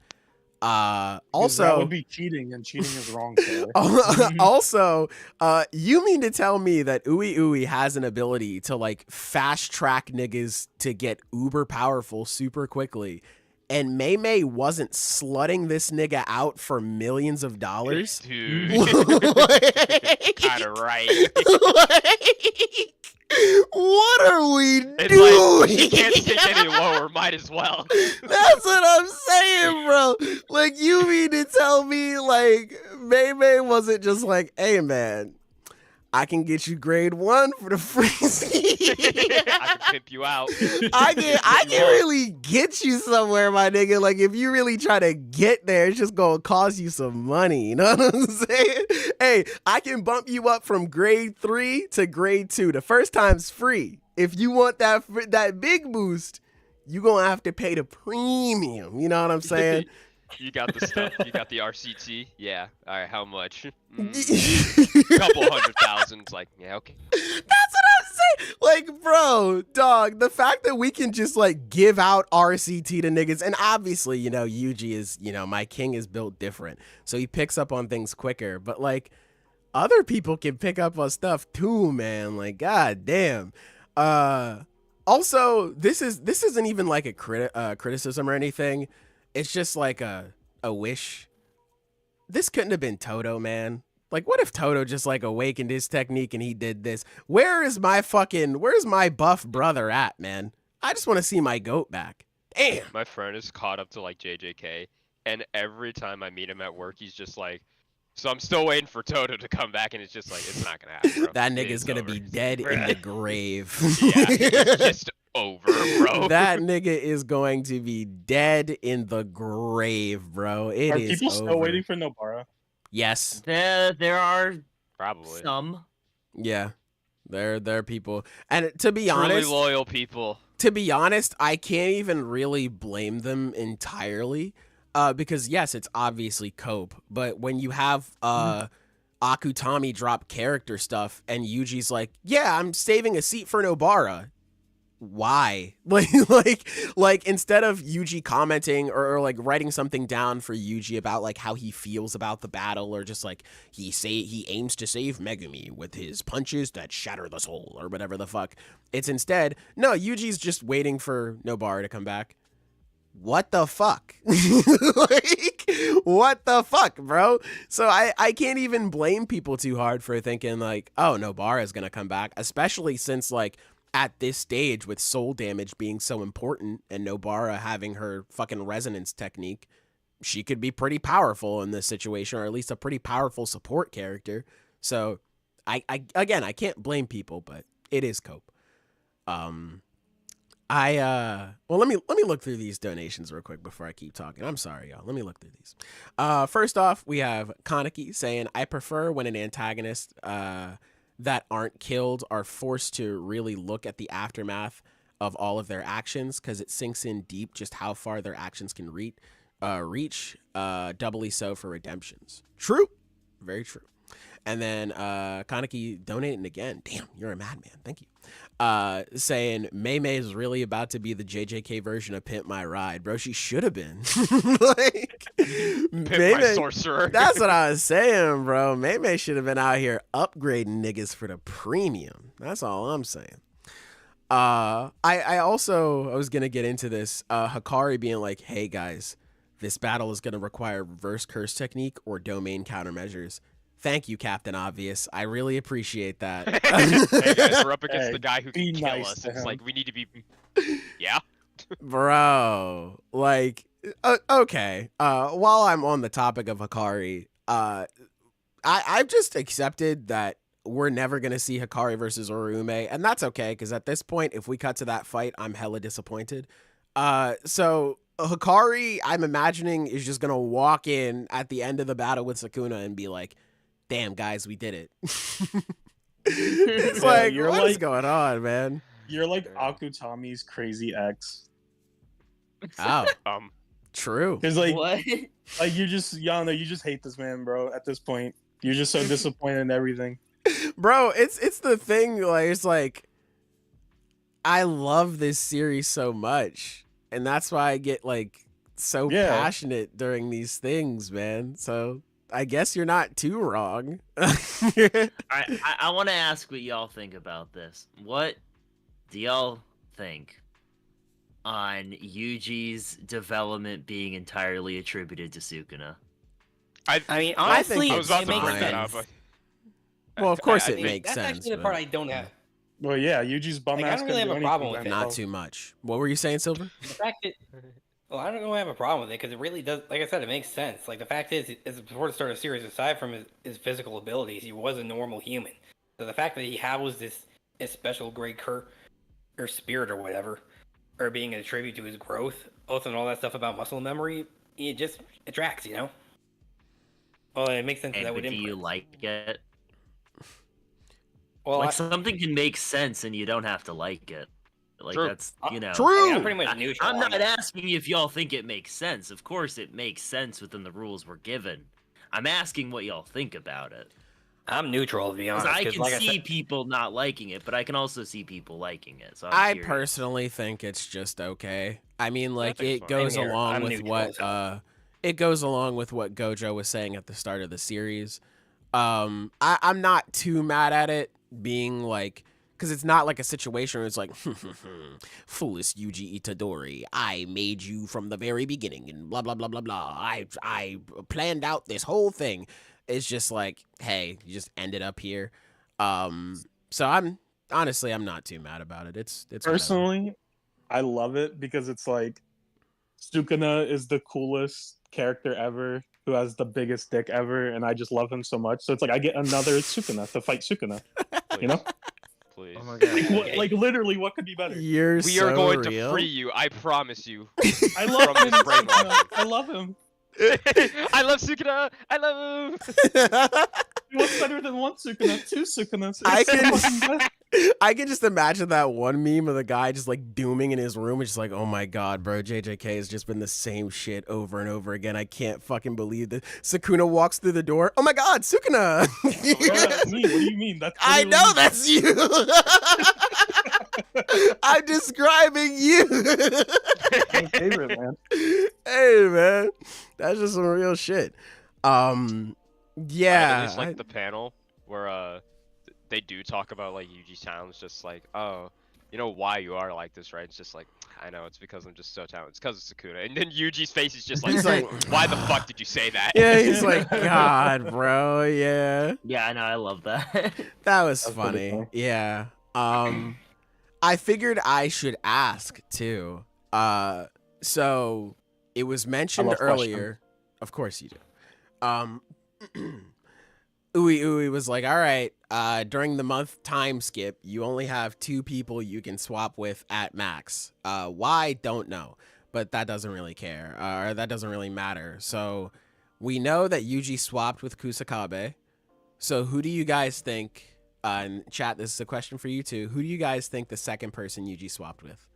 Also that would be cheating, and cheating is wrong. also, you mean to tell me that Ui Ui has an ability to like fast track niggas to get uber powerful super quickly, and Mei Mei wasn't slutting this nigga out for millions of dollars? Dude, Like, kind of right. like, what are we It's doing? like, he can't sink any lower, might as well. That's what I'm saying, bro. Like, you mean to tell me, like, Mei Mei wasn't just like, hey, man, I can get you grade 1 for the free seat. I can pimp you out. I can really get you somewhere, my nigga. Like, if you really try to get there, it's just gonna cost you some money. You know what I'm saying? Hey, I can bump you up from grade 3 to grade 2. The first time's free. If you want that big boost, you gonna have to pay the premium. You know what I'm saying? You got the stuff. You got the RCT. Yeah. All right. How much? Couple 100,000. It's like, yeah, okay. That's what I'm saying. Like, bro, dog, the fact that we can just like give out RCT to niggas, and obviously, you know, Yuji is, you know, my king is built different, so he picks up on things quicker. But like, other people can pick up on stuff too, man. Like, god damn. Also, this isn't even like a criticism or anything. It's just like a wish. This couldn't have been Toto, man. Like, what if Toto just like awakened his technique and he did this? Where's my buff brother at, man? I just want to see my goat back. Damn. My friend is caught up to like JJK, and every time I meet him at work, he's just like, so I'm still waiting for Toto to come back, and it's just like, it's not gonna happen, bro. That It nigga's is gonna over. be dead in the grave. Yeah, it's just over, bro. That nigga is going to be dead in the grave, bro. It Are is people still over. waiting for Nobara? Yes. there are Probably. some. Yeah. There are people. And to be Truly honest, loyal people. I can't even really blame them entirely. Because yes, it's obviously cope, but when you have Akutami drop character stuff and Yuji's like, yeah, I'm saving a seat for Nobara. Why? Like instead of Yuji commenting or like writing something down for Yuji about like how he feels about the battle, or just like he aims to save Megumi with his punches that shatter the soul, or whatever the fuck. It's instead, no, Yuji's just waiting for Nobara to come back. what the fuck? Like, what the fuck, bro? So I can't even blame people too hard for thinking like, oh, Nobara is going to come back, especially since like at this stage with soul damage being so important and Nobara having her fucking resonance technique, she could be pretty powerful in this situation, or at least a pretty powerful support character. So I can't blame people, but it is Cope. Well, let me look through these donations real quick before I keep talking. I'm sorry, y'all. Let me look through these. First off, we have Kaneki saying, I prefer when an antagonist that aren't killed are forced to really look at the aftermath of all of their actions, because it sinks in deep just how far their actions can reach. Doubly so for redemptions. True. Very true. And then Kaneki donating again. Damn, you're a madman. Thank you. Saying Mei Mei is really about to be the JJK version of Pimp My Ride. Bro, she should have been. Like, Pimp My Sorcerer. That's what I was saying, bro. Mei Mei should have been out here upgrading niggas for the premium. That's all I'm saying. I was going to get into this. Hikari being like, hey, guys, this battle is going to require reverse curse technique or domain countermeasures. Thank you, Captain Obvious. I really appreciate that. Hey guys, we're up against the guy who can kill nice us. to It's him. like, we need to be... Yeah? Bro, like, okay. While I'm on the topic of Hikari, I've just accepted that we're never going to see Hikari versus Orume, and that's okay, because at this point, if we cut to that fight, I'm hella disappointed. So Hikari, I'm imagining, is just going to walk in at the end of the battle with Sukuna and be like, damn, guys, we did it. It's Yeah, like, you're what is like- going on, man? You're like Akutami's crazy ex. Oh, true. Cause like What? you just Yana, you just hate this man, bro. At this point, you're just so disappointed in everything. Bro, it's the thing, like, it's like, I love this series so much, and that's why I get like so Yeah. passionate during these things, man. So I guess you're not too wrong. I want to ask what y'all think about this. What do y'all think on Yuji's development being entirely attributed to Sukuna? I mean, I honestly, think I was about it to makes bring that sense. up. Well, of course it I mean, makes that's sense. actually the but part I don't have. Well, yeah, Yuji's bum Like, I ass don't couldn't really have do a problem anything with back not then. too much. What were you saying, Silver? The fact that, well, I don't have a problem with it because it really does. Like I said, it makes sense. Like the fact is before the start of the series, aside from his physical abilities, he was a normal human. So the fact that he housed this special great or spirit or whatever, or being a tribute to his growth, both and all that stuff about muscle memory, it tracks, you know. Well, it makes sense And that would do you imprint. like it? Well, Like, something can make sense and you don't have to like it. Like, True. that's, you know. True. I'm pretty much neutral. I'm on not it. asking if y'all think it makes sense. Of course it makes sense within the rules we're given. I'm asking what y'all think about it. I'm neutral, to be Because honest. I 'cause can like see I said, people not liking it, but I can also see people liking it. So I I'm curious. personally think it's just okay. I mean, like, think it it's fine. goes Same here. along I'm with neutral, what so. it goes along with what Gojo was saying at the start of the series. I'm not too mad at it being like, because it's not like a situation where it's like, foolish Yuji Itadori, I made you from the very beginning and blah blah blah blah blah. I planned out this whole thing. It's just like, hey, you just ended up here. So I'm not too mad about it. It's whatever. Personally, I love it because it's like Sukuna is the coolest character ever, who has the biggest dick ever, and I just love him so much. So it's like I get another Sukuna to fight Sukuna. You know, Please. oh my god. like, what, like literally, what could be better? You're We so are going real. to free you, I promise you. I love From him. this brain Sukuna. lock. I love him. I love Sukuna! I love him! What's better than one Sukuna? Two Sukunas. I It's so can- fucking best. I can just imagine that one meme of the guy just like dooming in his room. It's just like, oh my god, bro, JJK has just been the same shit over and over again. I can't fucking believe that. Sukuna walks through the door. Oh my god, Sukuna! Yeah, that's me. What do you mean? That's I literally know me. that's you. I'm describing you. my favorite, man. Hey man, that's just some real shit. I Yeah. just like the panel where they do talk about like Yuji sounds just like, oh, you know why you are like this, right? It's just like, I know, it's because I'm just so talented. It's because of Sukuna. And then Yuji's face is just like, He's like, why the fuck did you say that? Yeah, he's like, God, bro, yeah. Yeah, I know. I love that. That was That's pretty funny. funny. Yeah. I figured I should ask too. So it was mentioned love earlier. Of course you do. Ui was like, all right, during the month time skip, you only have 2 people you can swap with at max. Why? Don't know. But that doesn't really care. Or that doesn't really matter. So we know that Yuji swapped with Kusakabe. So who do you guys think, and chat, this is a question for you too, who do you guys think the second person Yuji swapped with?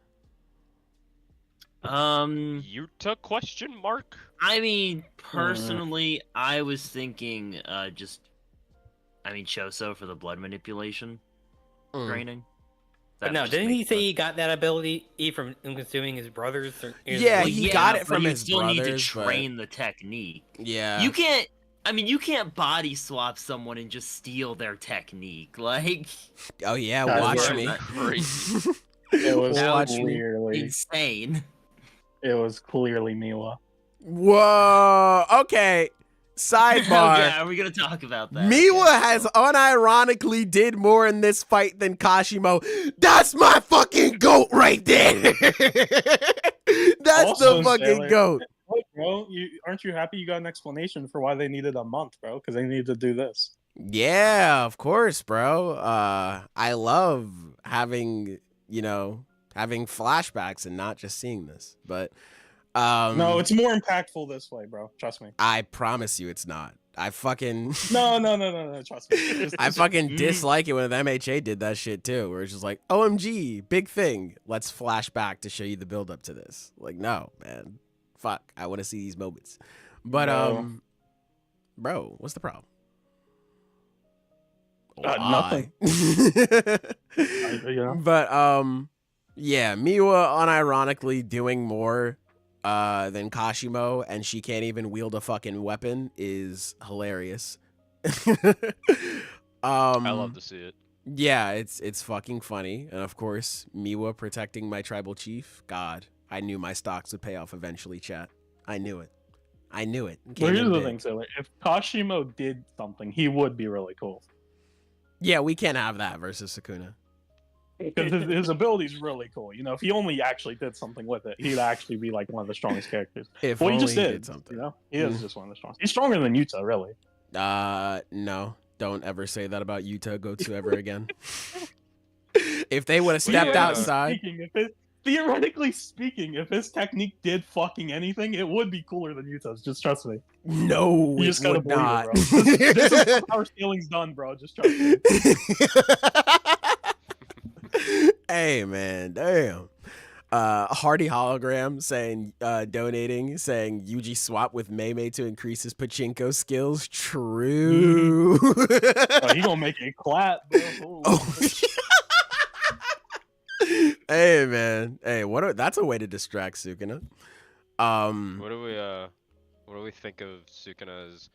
Yuta question mark? I mean, personally, I was thinking Choso for the blood manipulation training. But no, didn't he say he got that ability from consuming his brothers? Yeah, he got it from his still brothers. need to train the technique. Yeah. You can't body swap someone and just steal their technique. Like, Oh yeah, That watch was me. Crazy. It was Watch me. clearly. insane. It was clearly Miwa. Whoa. Okay. Sidebar. Yeah, are we gonna talk about that? Miwa has unironically did more in this fight than Kashimo. That's my fucking goat right there. That's Also, the fucking Sailor- goat. What, bro? Aren't you happy you got an explanation for why they needed a month, bro? Because they needed to do this. Yeah, of course, bro. I love having flashbacks and not just seeing this. But No, it's more impactful this way, bro. Trust me. I promise you it's not. I fucking No. Trust me. I fucking dislike it when the MHA did that shit too, where it's just like, OMG, big thing. Let's flash back to show you the build up to this. Like, no, man. Fuck. I want to see these moments. But No. bro, what's the problem? Nothing. You know? But yeah, Miwa unironically doing more than Kashimo, and she can't even wield a fucking weapon is hilarious. I love to see it. Yeah, it's fucking funny. And of course, Miwa protecting my tribal chief. God, I knew my stocks would pay off eventually, chat. I knew it. But Came here's in the big. thing, Sailor. If Kashimo did something, he would be really cool. Yeah, we can't have that versus Sukuna. Because his ability's really cool. You know, if he only actually did something with it, he'd actually be like one of the strongest characters. If Well, he only just he did. did something. You know, he is just one of the strongest. He's stronger than Yuta, really. No, don't ever say that about Yuta Gotsu ever again. If they would have stepped Yeah. outside, Theoretically speaking, if his technique did fucking anything, it would be cooler than Yuta's. Just trust me. no, You it just gotta would believe not. it, bro. This is how our scaling done, bro. Just trust me. Hey man, damn. Hardy Hologram saying donating, saying Yuji swap with Mei to increase his pachinko skills. True. Oh, he gonna make it clap, bro. Holy Oh. shit. Hey man. Hey, that's a way to distract Sukuna. What do we think of Sukuna's?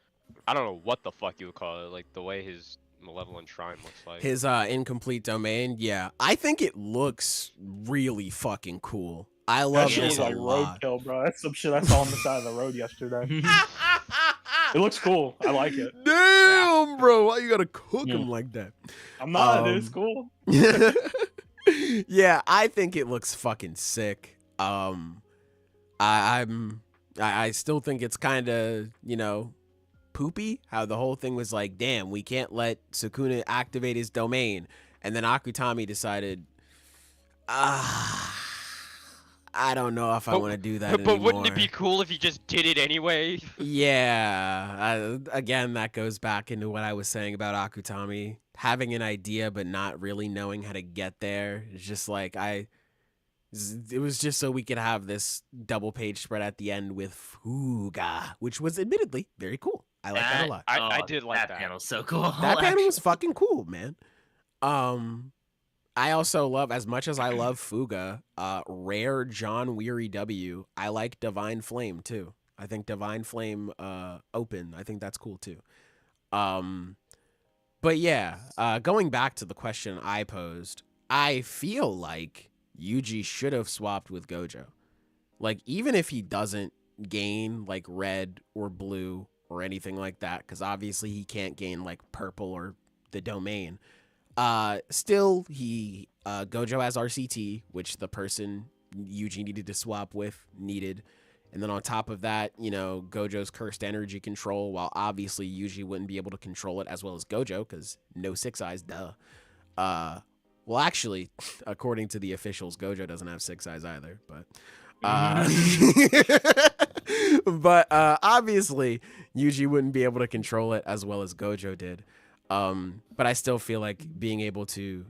I don't know what the fuck you would call it. Like the way his malevolent shrine looks like. His incomplete domain. Yeah, I think it looks really fucking cool. I That love shit this was a like lot. roadkill, bro. That's some shit I saw on the side of the road yesterday. It looks cool. I like it. Damn, bro, why you gotta cook Yeah. him like that? I'm not. It's cool. Yeah, I think it looks fucking sick. I still think it's kind of, poopy how the whole thing was like, damn, we can't let Sukuna activate his domain, and then Akutami decided, I don't know if I want to do that But wouldn't it anymore. be cool if he just did it anyway? Yeah, again, that goes back into what I was saying about Akutami. Having an idea but not really knowing how to get there. It's just like, it was just so we could have this double page spread at the end with Fuga, which was admittedly very cool. I like that a lot. I did like that. panel's so cool. That panel was fucking cool, man. I also love, as much as I love Fuga, rare John Weary W, I like Divine Flame too. I think Divine Flame open, I think that's cool too. But yeah, going back to the question I posed, I feel like Yuji should have swapped with Gojo. Like, even if he doesn't gain like red or blue or anything like that, because obviously he can't gain like purple or the domain. Still, Gojo has RCT, which the person Yuji needed to swap with needed. And then on top of that, you know, Gojo's cursed energy control, while obviously Yuji wouldn't be able to control it as well as Gojo, because no 6 eyes, duh. Well, actually, according to the officials, Gojo doesn't have 6 eyes either, but... but obviously, Yuji wouldn't be able to control it as well as Gojo did. But I still feel like being able to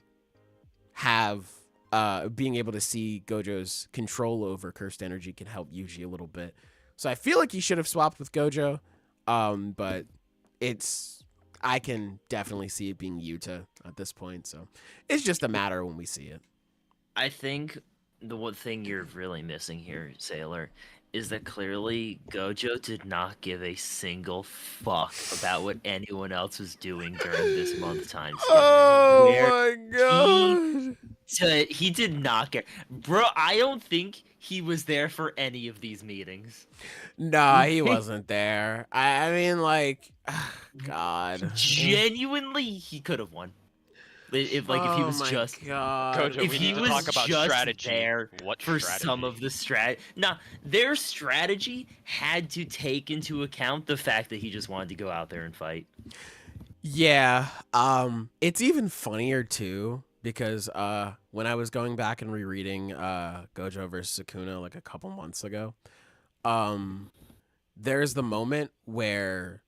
see Gojo's control over cursed energy can help Yuji a little bit. So I feel like he should have swapped with Gojo. But I can definitely see it being Yuta at this point. So it's just a matter when we see it. I think the one thing you're really missing here, Sailor, is that clearly Gojo did not give a single fuck about what anyone else was doing during this month time. Oh my god. He did not care. Bro, I don't think he was there for any of these meetings. Nah, he wasn't there. I mean, like, God. Genuinely, he could have won. If he was just Gojo, if we he need to was talk about just strategy. there What for strategy? some of the their strategy had to take into account the fact that he just wanted to go out there and fight. Yeah, it's even funnier too because when I was going back and rereading Gojo vs Sukuna like a couple months ago, there's the moment where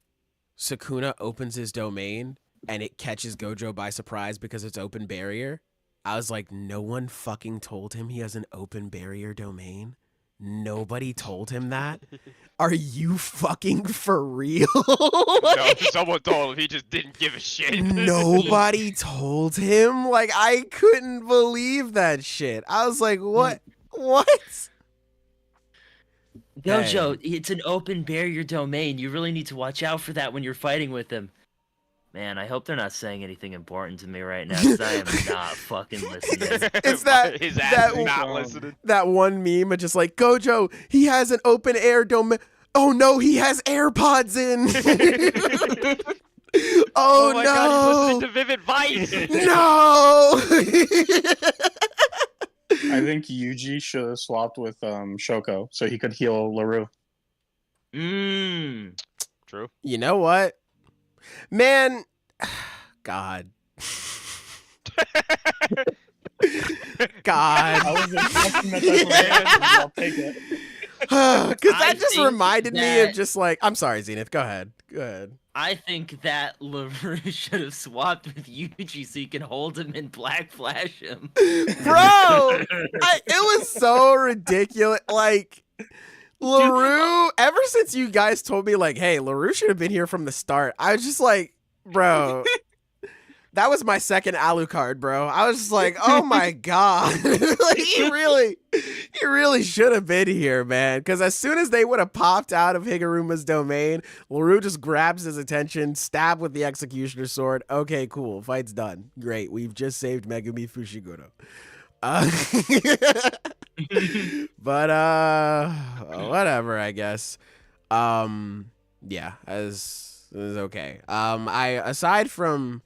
Sukuna opens his domain and it catches Gojo by surprise because it's open barrier. I was like, no one fucking told him he has an open barrier domain. Nobody told him that. Are you fucking for real? No, someone told him. He just didn't give a shit. Nobody told him. Like, I couldn't believe that shit. I was like, what? What? Gojo, it's an open barrier domain. You really need to watch out for that when you're fighting with him. Man, I hope they're not saying anything important to me right now, because I am not fucking listening. It's that His ass is not listening. that one meme of just like, Gojo, he has an open air domain. Oh no, he has AirPods in. Oh, my no. god, he's listening to Vivid Vice. No. I think Yuji should have swapped with Shoko so he could heal LaRue. True. You know what? Man, God. God. I was expecting that. I'll take it. Because that I just think reminded me of that- just like, I'm sorry, Zenith. Go ahead. Go ahead. I think that LaRue should have swapped with Yuji so you can hold him and black flash him. Bro, it was so ridiculous. Like, LaRue, ever since you guys told me, like, hey, LaRue should have been here from the start, I was just like, bro, that was my second Alucard, bro. I was just like, oh my god. Like, he really should have been here, man. Because as soon as they would have popped out of Higuruma's domain, LaRue just grabs his attention, stab with the Executioner Sword. Okay, cool. Fight's done. Great. We've just saved Megumi Fushiguro. But whatever, I guess. Yeah, as is okay. Aside from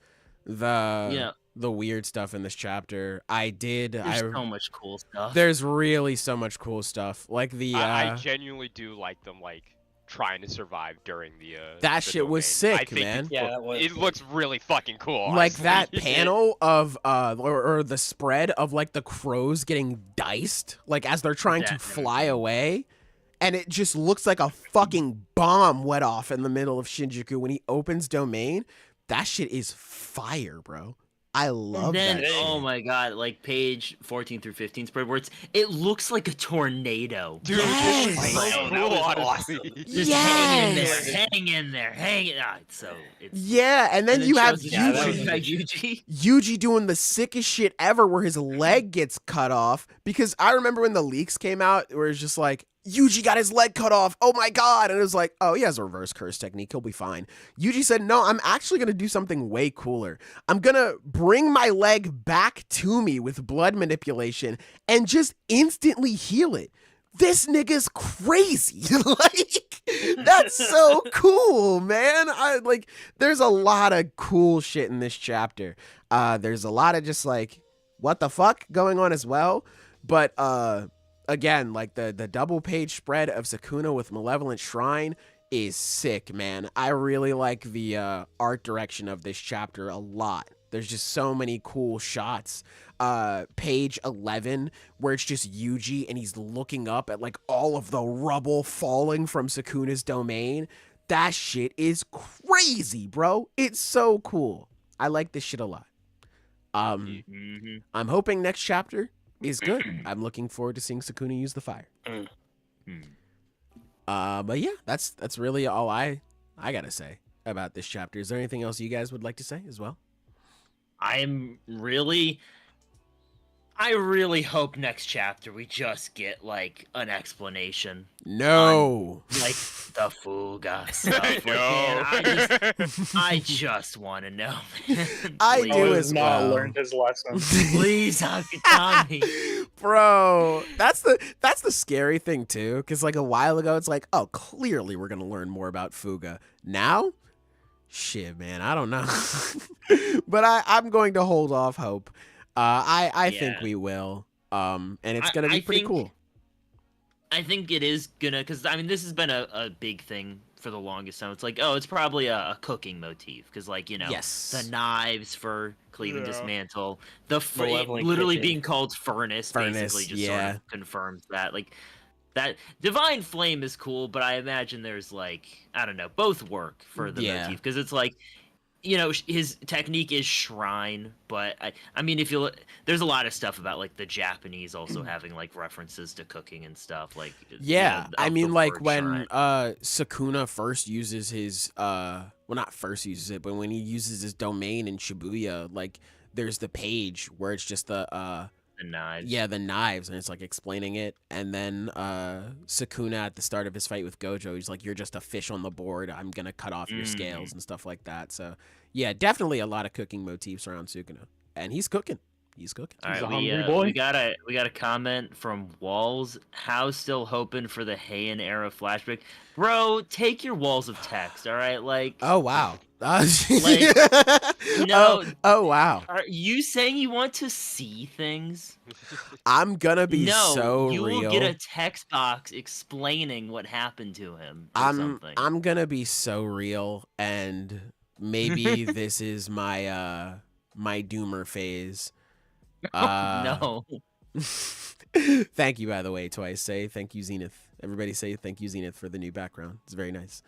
the weird stuff in this chapter, There's so much cool stuff. there's really so much cool stuff. Like the I genuinely do like them, like trying to survive during the that the shit was domain. I sick, think man. Yeah, that was. It looks really fucking cool. Like honestly. that panel of or the spread of like the crows getting diced like as they're trying to fly away, and it just looks like a fucking bomb went off in the middle of Shinjuku when he opens domain. That shit is fire, bro. I love Then, that. oh my god, like page 14 through 15 spread where it looks like a tornado. Dude, Yes! it's so Like, cool, that was honestly. Just hang in there. Yeah, and then you have Yuji. Yuji doing the sickest shit ever where his leg gets cut off, because I remember when the leaks came out where it's just like, Yuji got his leg cut off. Oh my God. And it was like, oh, he has a reverse curse technique. He'll be fine. Yuji said, no, I'm actually going to do something way cooler. I'm going to bring my leg back to me with blood manipulation and just instantly heal it. This nigga's crazy. Like, that's so cool, man. There's a lot of cool shit in this chapter. There's a lot of just like, what the fuck going on as well. But, again, like the double page spread of Sukuna with Malevolent Shrine is sick, man. I really like the art direction of this chapter a lot. There's just so many cool shots. Page 11, where it's just Yuji and he's looking up at like all of the rubble falling from Sukuna's domain. That shit is crazy, bro. It's so cool. I like this shit a lot. I'm hoping next chapter is good. I'm looking forward to seeing Sukuna use the fire. But yeah, that's really all I gotta say about this chapter. Is there anything else you guys would like to say as well? I really hope next chapter we just get like an explanation. No, on, like the Fuga stuff. Like, man, I just want to know. Man. I Please. do Has as not well. learned his lesson. Please, Akutami. Bro, that's the scary thing too, because like a while ago it's like, oh, clearly we're gonna learn more about Fuga. Now, shit, man, I don't know. But I'm going to hold off hope. I think we will. And it's gonna be pretty cool. I think it is gonna, because I mean this has been a big thing for the longest time. It's like, oh, it's probably a cooking motif, because like, you know, yes, the knives for cleaving dismantle, Malevolent literally kitchen. being called furnace basically just sort of confirms that. Like, that divine flame is cool, but I imagine there's like, I don't know, both work for the motif, because it's like, you know, his technique is shrine, but I mean, if you look, there's a lot of stuff about like the Japanese also having like references to cooking and stuff. Like, yeah, you know, I mean, like when shrine. Sukuna first uses his well, not first uses it, but when he uses his domain in Shibuya, like there's the page where it's just the knives. Yeah, the knives, and it's like explaining it. And then Sukuna at the start of his fight with Gojo, he's like, "You're just a fish on the board. I'm gonna cut off your scales," and stuff like that. So yeah, definitely a lot of cooking motifs around Sukuna, and he's cooking. He's cooking. All He's right, a hungry boy. we got a comment from Walls. How still hoping for the Heian era flashback, bro? Take your walls of text, all right? Like, Oh wow. no. Oh wow. Are you saying you want to see things? I'm gonna be No, so you real. will get a text box explaining what happened to him. Or something. I'm gonna be so real, and maybe this is my my doomer phase. No. Thank you, by the way. Twice say thank you, Zenith. Everybody say thank you, Zenith, for the new background. It's very nice.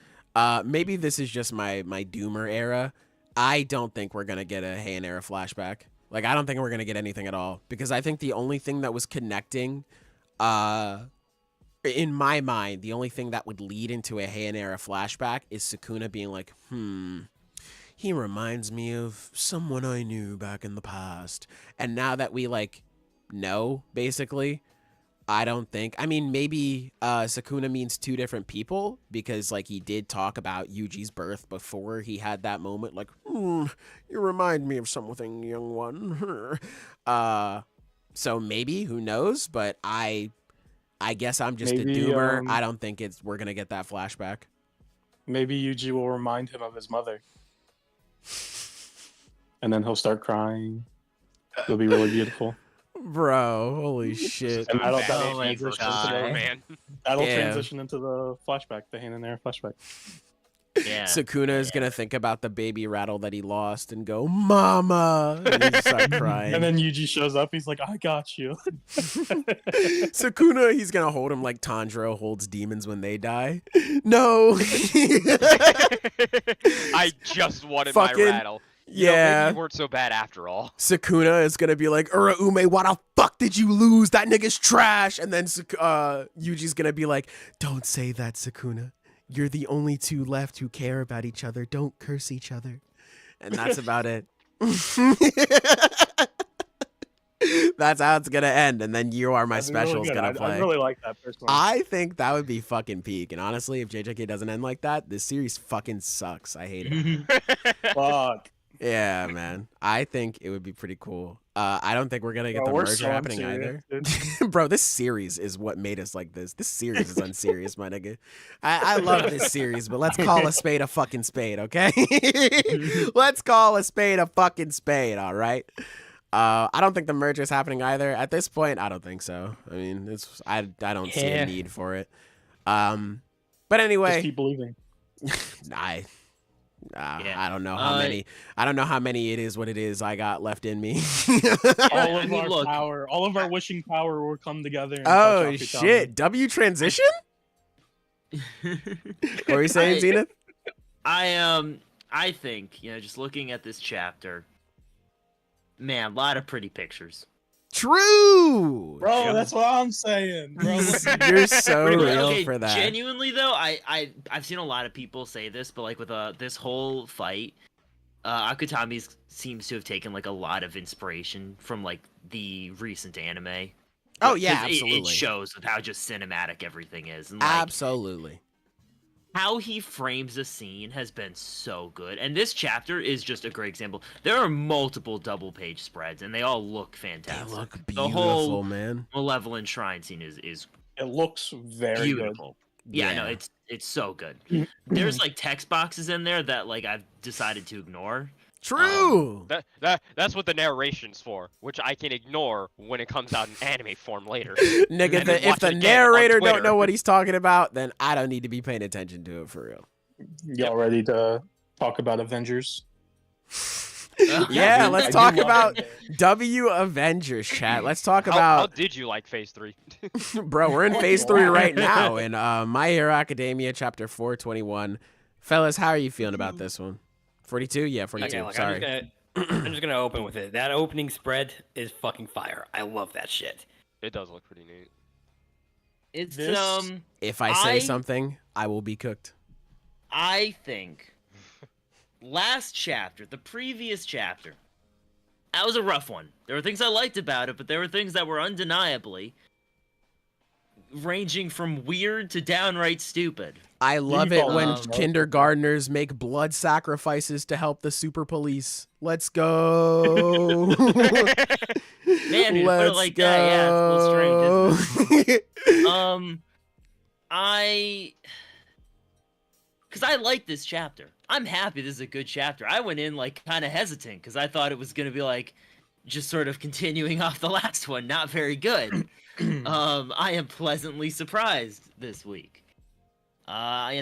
Maybe this is just my doomer era. I don't think we're gonna get a Heian era flashback. Like, I don't think we're gonna get anything at all, because I think the only thing that was connecting, in my mind, the only thing that would lead into a Heian era flashback is Sukuna being like, he reminds me of someone I knew back in the past. And now that we like know, basically, I don't think, I mean, maybe Sukuna means two different people, because like he did talk about Yuji's birth before he had that moment, like, you remind me of something, young one. So maybe, who knows, but I guess I'm just Maybe, a doomer. I don't think we're gonna get that flashback. Maybe Yuji will remind him of his mother. And then he'll start crying. It'll be really beautiful. Bro, holy shit. And that'll my transition God. Man. that'll Yeah. transition into the flashback, the Heian era flashback. Yeah. Sukuna is gonna think about the baby rattle that he lost and go, "Mama," and he start crying. And then Yuji shows up. He's like, "I got you." Sukuna, he's gonna hold him like Tanjiro holds demons when they die. No. I just wanted Fucking- my rattle. You know, Yeah. maybe you weren't so bad after all. Sukuna is gonna be like, Uraume, why the fuck did you lose? That nigga's trash. And then Yuji's gonna be like, don't say that, Sukuna. You're the only two left who care about each other. Don't curse each other. And that's about it. That's how it's gonna end, and then You Are My That'd be really Special's good. gonna play. I really like that personally. I think that would be fucking peak. And honestly, if JJK doesn't end like that, this series fucking sucks. I hate it. Fuck. Yeah, man. I think it would be pretty cool. I don't think we're gonna get Bro, the we're merger so happening unserious, either. Bro, this series is what made us like this. This series is unserious, my nigga. I love this series, but let's call a spade a fucking spade, okay? Let's call a spade a fucking spade, all right? I don't think the merger is happening either. At this point, I don't think so. I mean, I don't see a need for it. But Just anyway, keep believing. I don't know how many. I don't know how many it is. What it is I got left in me. All of I mean, our look, power, all of our wishing power will come together. And Oh touch Akutami. shit! W transition? What were you saying, Zenith? I think, just looking at this chapter, man, a lot of pretty pictures. True. Bro, that's what I'm saying. Bro. You're so Wait, real okay, for that. Genuinely though, I've seen a lot of people say this, but like with this whole fight, Akutami seems to have taken like a lot of inspiration from like the recent anime. Oh yeah, 'Cause absolutely. It shows with how just cinematic everything is, and like, Absolutely. how he frames a scene has been so good, and this chapter is just a great example. There are multiple double page spreads, and they all look They fantastic. look The beautiful, whole man. Malevolent Shrine scene is It looks very beautiful. Yeah, no, it's so good. good. There's like text boxes in there that like I've decided to ignore. True. That's what the narration's for, which I can ignore when it comes out in anime form later. Nigga, and then if watch the it again on narrator don't Twitter. know what he's talking about, then I don't need to be paying attention to it for real. Y'all ready to talk about Avengers? Yeah, dude, let's I do talk love about it. W Avengers, chat. Let's talk How about, did you like Phase 3? bro, we're in phase 3 right now in My Hero Academia chapter 421. Fellas, how are you feeling about this one? 42? Yeah, 42. Okay, look, Sorry. I'm just gonna open with it. That opening spread is fucking fire. I love that shit. It does look pretty neat. It's This- If I say I- something, I will be cooked. I think last chapter, the previous chapter, that was a rough one. There were things I liked about it, but there were things that were undeniably ranging from weird to downright stupid. I love it when Um, kindergartners make blood sacrifices to help the super police. Let's go. Man, dude, put it Let's like that, yeah, it's a little strange, isn't go. Because I like this chapter. I'm happy this is a good chapter. I went in like kind of hesitant because I thought it was gonna be like just sort of continuing off the last one, not very good. I am pleasantly surprised this week. I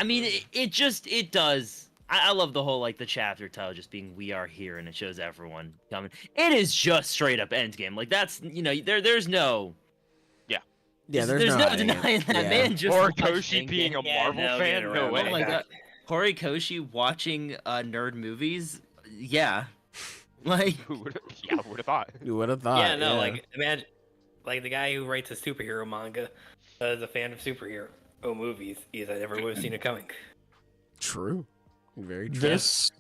mean, it does. I love the whole like the chapter title just being "We Are Here" and it shows everyone coming. It is just straight up Endgame. Like that's there's no. Yeah, There's no no hiding it. denying that Yeah. man just Horikoshi watching being a it. Yeah, Marvel no, fan? get No around way. that. Oh my god, Horikoshi watching nerd movies? Yeah, like Who would have thought? You would have thought. yeah, no, like imagine, like the guy who writes a superhero manga is a fan of superhero movies. I never would have seen it coming. True. Very true. This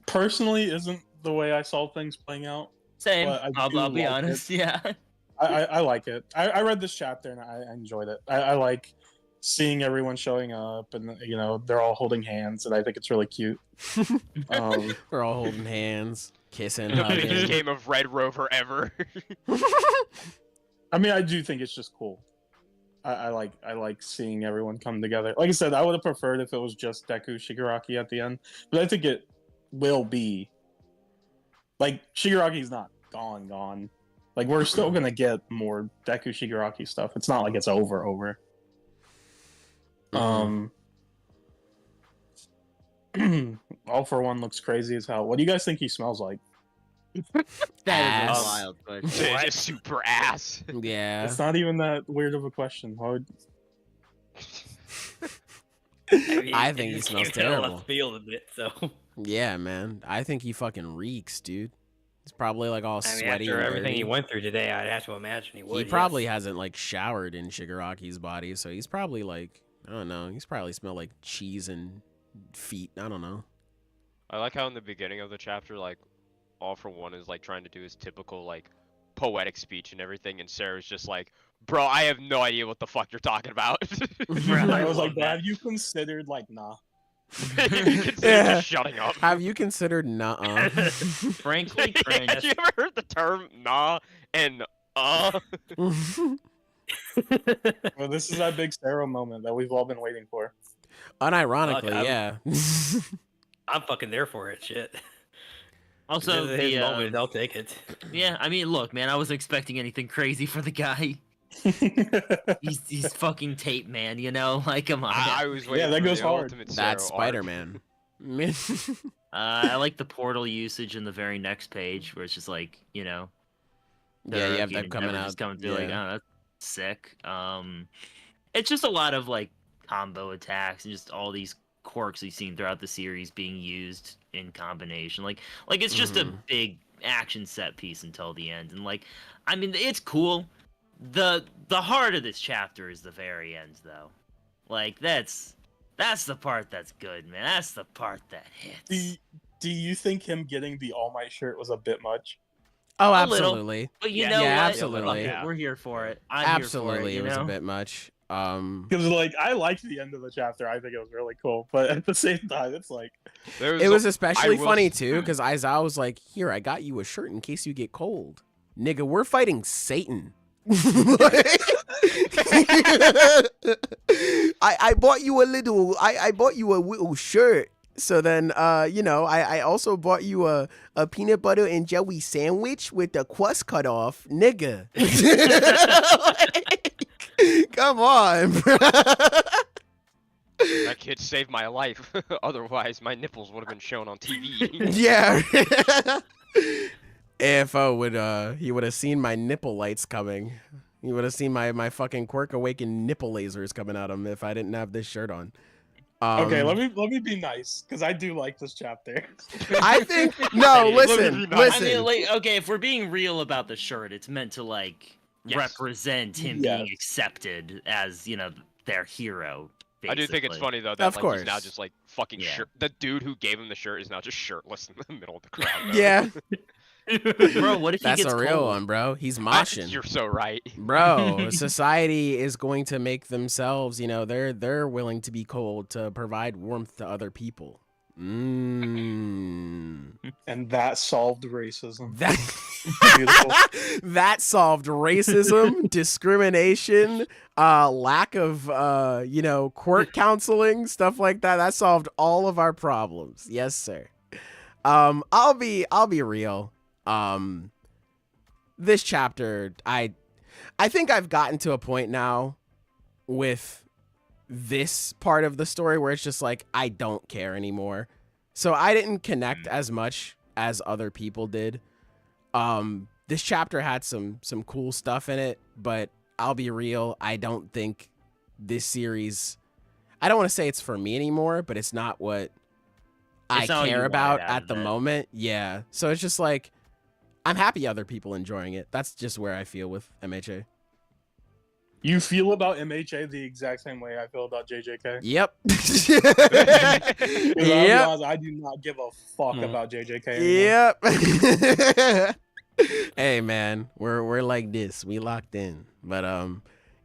personally isn't the way I saw things playing out. same. Well, I I'll do be like honest. Yeah. I like it. I read this chapter and I enjoyed it. I like seeing everyone showing up and they're all holding hands and I think it's really cute. We're all holding hands, kissing, The biggest hugging. game of Red Rover ever. I mean, I do think it's just cool. I like seeing everyone come together. Like I said, I would have preferred if it was just Deku Shigaraki at the end, but I think it will be. Like Shigaraki's not gone. Like we're still gonna get more Deku Shigaraki stuff. It's not like it's over. All for One looks crazy as hell. What do you guys think he smells like? That is Ass. a wild question. Just super ass. Yeah. It's not even that weird of a question. Why would... I think he just smells came out of terrible. left field a bit, so Yeah, man. I think he fucking reeks, dude. He's probably like all I mean, sweaty after and everything dirty. he went through today, I'd have to imagine he would. He probably yes. hasn't like showered in Shigaraki's body, so he's probably like, I don't know. He's probably smelled like cheese and feet. I don't know. I like how in the beginning of the chapter, like, All for One is like trying to do his typical like poetic speech and everything, and Sarah's just like, bro, I have no idea what the fuck you're talking about. I was like, have you considered like nah? Consider Yeah. just shutting up. Have you considered nuh-uh? Frankly, Have cringe. you ever heard the term nah and Well, this is that big Sarah moment that we've all been waiting for. Unironically, Fuck, yeah. I'm fucking there for it. Shit. Also, This is his the moment, I'll take it. yeah, I mean, look, man, I wasn't expecting anything crazy for the guy. He's fucking tape man, you know? Like, come on. I was waiting that for goes the hard. ultimate That's Sarah arc. Spider-Man. I like the portal usage in the very next page, where it's just like, you know, Yeah, you have the that coming Endeavor out. just coming through, like, Yeah. oh, that's sick. It's just a lot of like combo attacks and just all these quirks we've seen throughout the series being used in combination. Like it's just a big action set piece until the end, and like, I mean, it's cool. The heart of this chapter is the very end, though. Like that's the part that's good, man. That's the part that hits. Do you think him getting the All Might shirt was a bit much? Oh, A little. absolutely. But you Yeah, know yeah, what? absolutely. Fuck it, Yeah. we're here for it. I'm Absolutely, here it for it, was you a know? bit much. Because like I liked the end of the chapter. I think it was really cool, but at the same time, it's like It was especially I will funny s- too, because Aizawa was like, "Here, I got you a shirt in case you get cold, nigga. We're fighting Satan." I bought you a little. I bought you a little shirt. So then, you know, I also bought you a peanut butter and jelly sandwich with the crust cut off, nigga. Come on, bro. That kid saved my life. Otherwise, my nipples would have been shown on TV. Yeah. AFO would he would have seen my nipple lights coming. He would have seen my fucking Quirk Awakened nipple lasers coming at him if I didn't have this shirt on. okay, let me be nice because I do like this chapter. I think no. Let me Listen, be nice. I mean, listen. like, okay, if we're being real about the shirt, it's meant to like Yes. represent him Yes. being accepted as, you know, their hero. I do think it's basically. funny though that Of like, he's now course. just like fucking Yeah. shirt. The dude who gave him the shirt is now just shirtless in the middle of the crowd. though. Yeah, Bro, what if he that's gets a real cold? one, bro. He's moshing. You're so right. Bro, society is going to make themselves, you know, they're willing to be cold to provide warmth to other people. And that solved racism. That Beautiful. that solved racism, discrimination, lack of you know, quirk counseling, stuff like that. That solved all of our problems. Yes, sir. I'll be real. This chapter, I think I've gotten to a point now with this part of the story where it's just like I don't care anymore. So I didn't connect as much as other people did. This chapter had some cool stuff in it, but I'll be real, I don't think this series, I don't want to say it's for me anymore, but it's not what I It's not what you care wanted about out at of the it. moment. Yeah. So it's just like I'm happy other people enjoying it. That's just where I feel with MHA. You feel about MHA the exact same way I feel about JJK. Yep. 'Cause I'll be Yep. honest, I do not give a fuck about JJK anymore. Yep. Hey man, we're like this. We locked in. But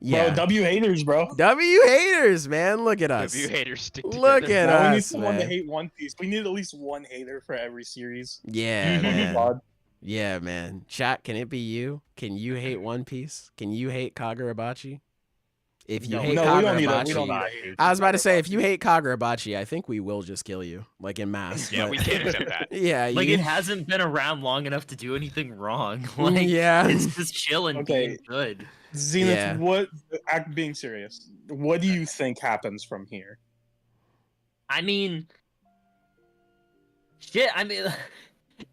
yeah. Bro, W haters, bro. W haters, man. Look at us. W haters stick together. Look at Now we need us, someone to man. hate One Piece. We need at least one hater for every series. Yeah, Oh my man. God. Yeah, man. Chat, can it be you? Can you hate One Piece? Can you hate Kagurabachi? If you hate No, we don't need a, we Kagurabachi, don't need a hater. I was about to say, if you hate Kagurabachi, I think we will just kill you, like in mass. Yeah, but- we can't accept that. Yeah, Like, you, it hasn't been around long enough to do anything wrong. Like, yeah. it's just chilling, Okay. being good. Zenith, Yeah. what? Being serious, what do you think happens from here? I mean, shit. I mean,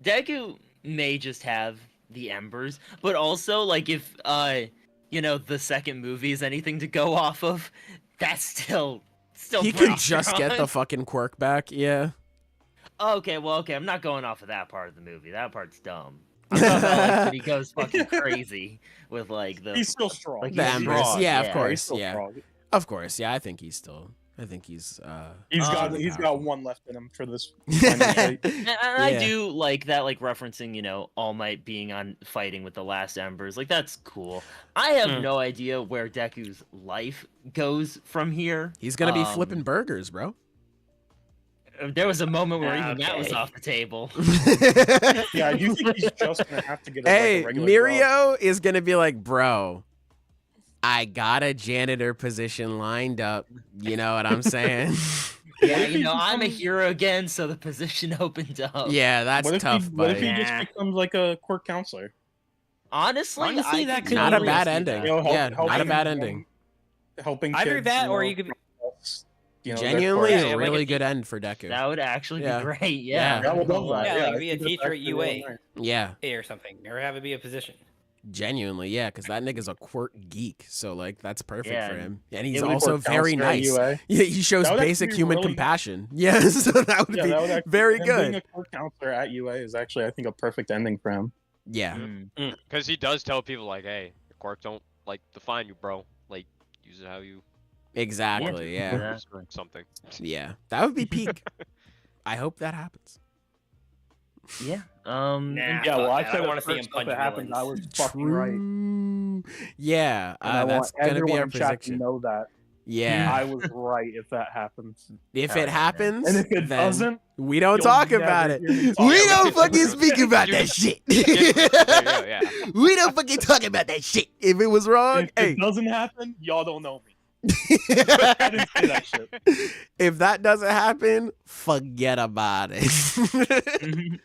Deku may just have the embers, but also like if you know, the second movie is anything to go off of, that's still He pretty could just get the strong. fucking quirk back. Yeah. Okay, well, okay, I'm not going off of that part of the movie. That part's dumb. I'm talking about, like, when he goes fucking crazy with like the He's still strong. Like, The he's embers. strong, Yeah, of yeah. course. He's still Yeah. strong. Of course. Yeah, I think he's still I think he's he's got one left in him for this final fight. And I do like that, like referencing, All Might being on fighting with the last embers. Like that's cool. I have no idea where Deku's life goes from here. He's gonna be flipping burgers, bro. There was a moment where even that was off the table. Yeah, I do think he's just gonna have to get Hey, a regular job. Mirio is gonna be like, bro, I got a janitor position lined up. You know what I'm saying? Yeah, I'm a hero again, so the position opened up. Yeah, that's tough, What if buddy. he just becomes like a court counselor? Honestly, that could Not a really bad see ending. that. Yeah, not a bad ending. Helping Either kids, that, or you could. their Genuinely, courts. a like really a- good end for Deku. That would actually Yeah. be great. Yeah. Yeah. I would love that. Yeah, like I be a think that's teacher at actually really UA. nice. Yeah, Or something, or have it be a position. genuinely, yeah, because that nigga's a quirk geek, so like that's perfect Yeah, for him. And it he's would also Court very counselor at nice. UA. Yeah, he shows That would actually basic be human really- compassion. Yeah, so that would Yeah, be that would actually, very him good. Being a court counselor at UA is actually, I think, a perfect ending for him. Yeah, Because he does tell people like, hey, the quirks don't like define you, bro. Like, use it how you exactly. Yeah, Exactly. something. yeah, that would be peak. I hope that happens. Yeah. Nah, Yeah, well, I fuck that. said I want want to to see him punch it happened. I was villains. fucking right. True. Yeah, And I that's want gonna be everyone our in chat to prediction. know that. Yeah, I was right if that happens. if it happens, And if it then doesn't, we don't you'll talk never about it. hear me talk We about don't it. fucking speak about that shit. There you go, yeah. We don't fucking talk about that shit. If it was wrong, If hey. it doesn't happen, y'all don't know me. I didn't say that shit. If that doesn't happen, forget about it.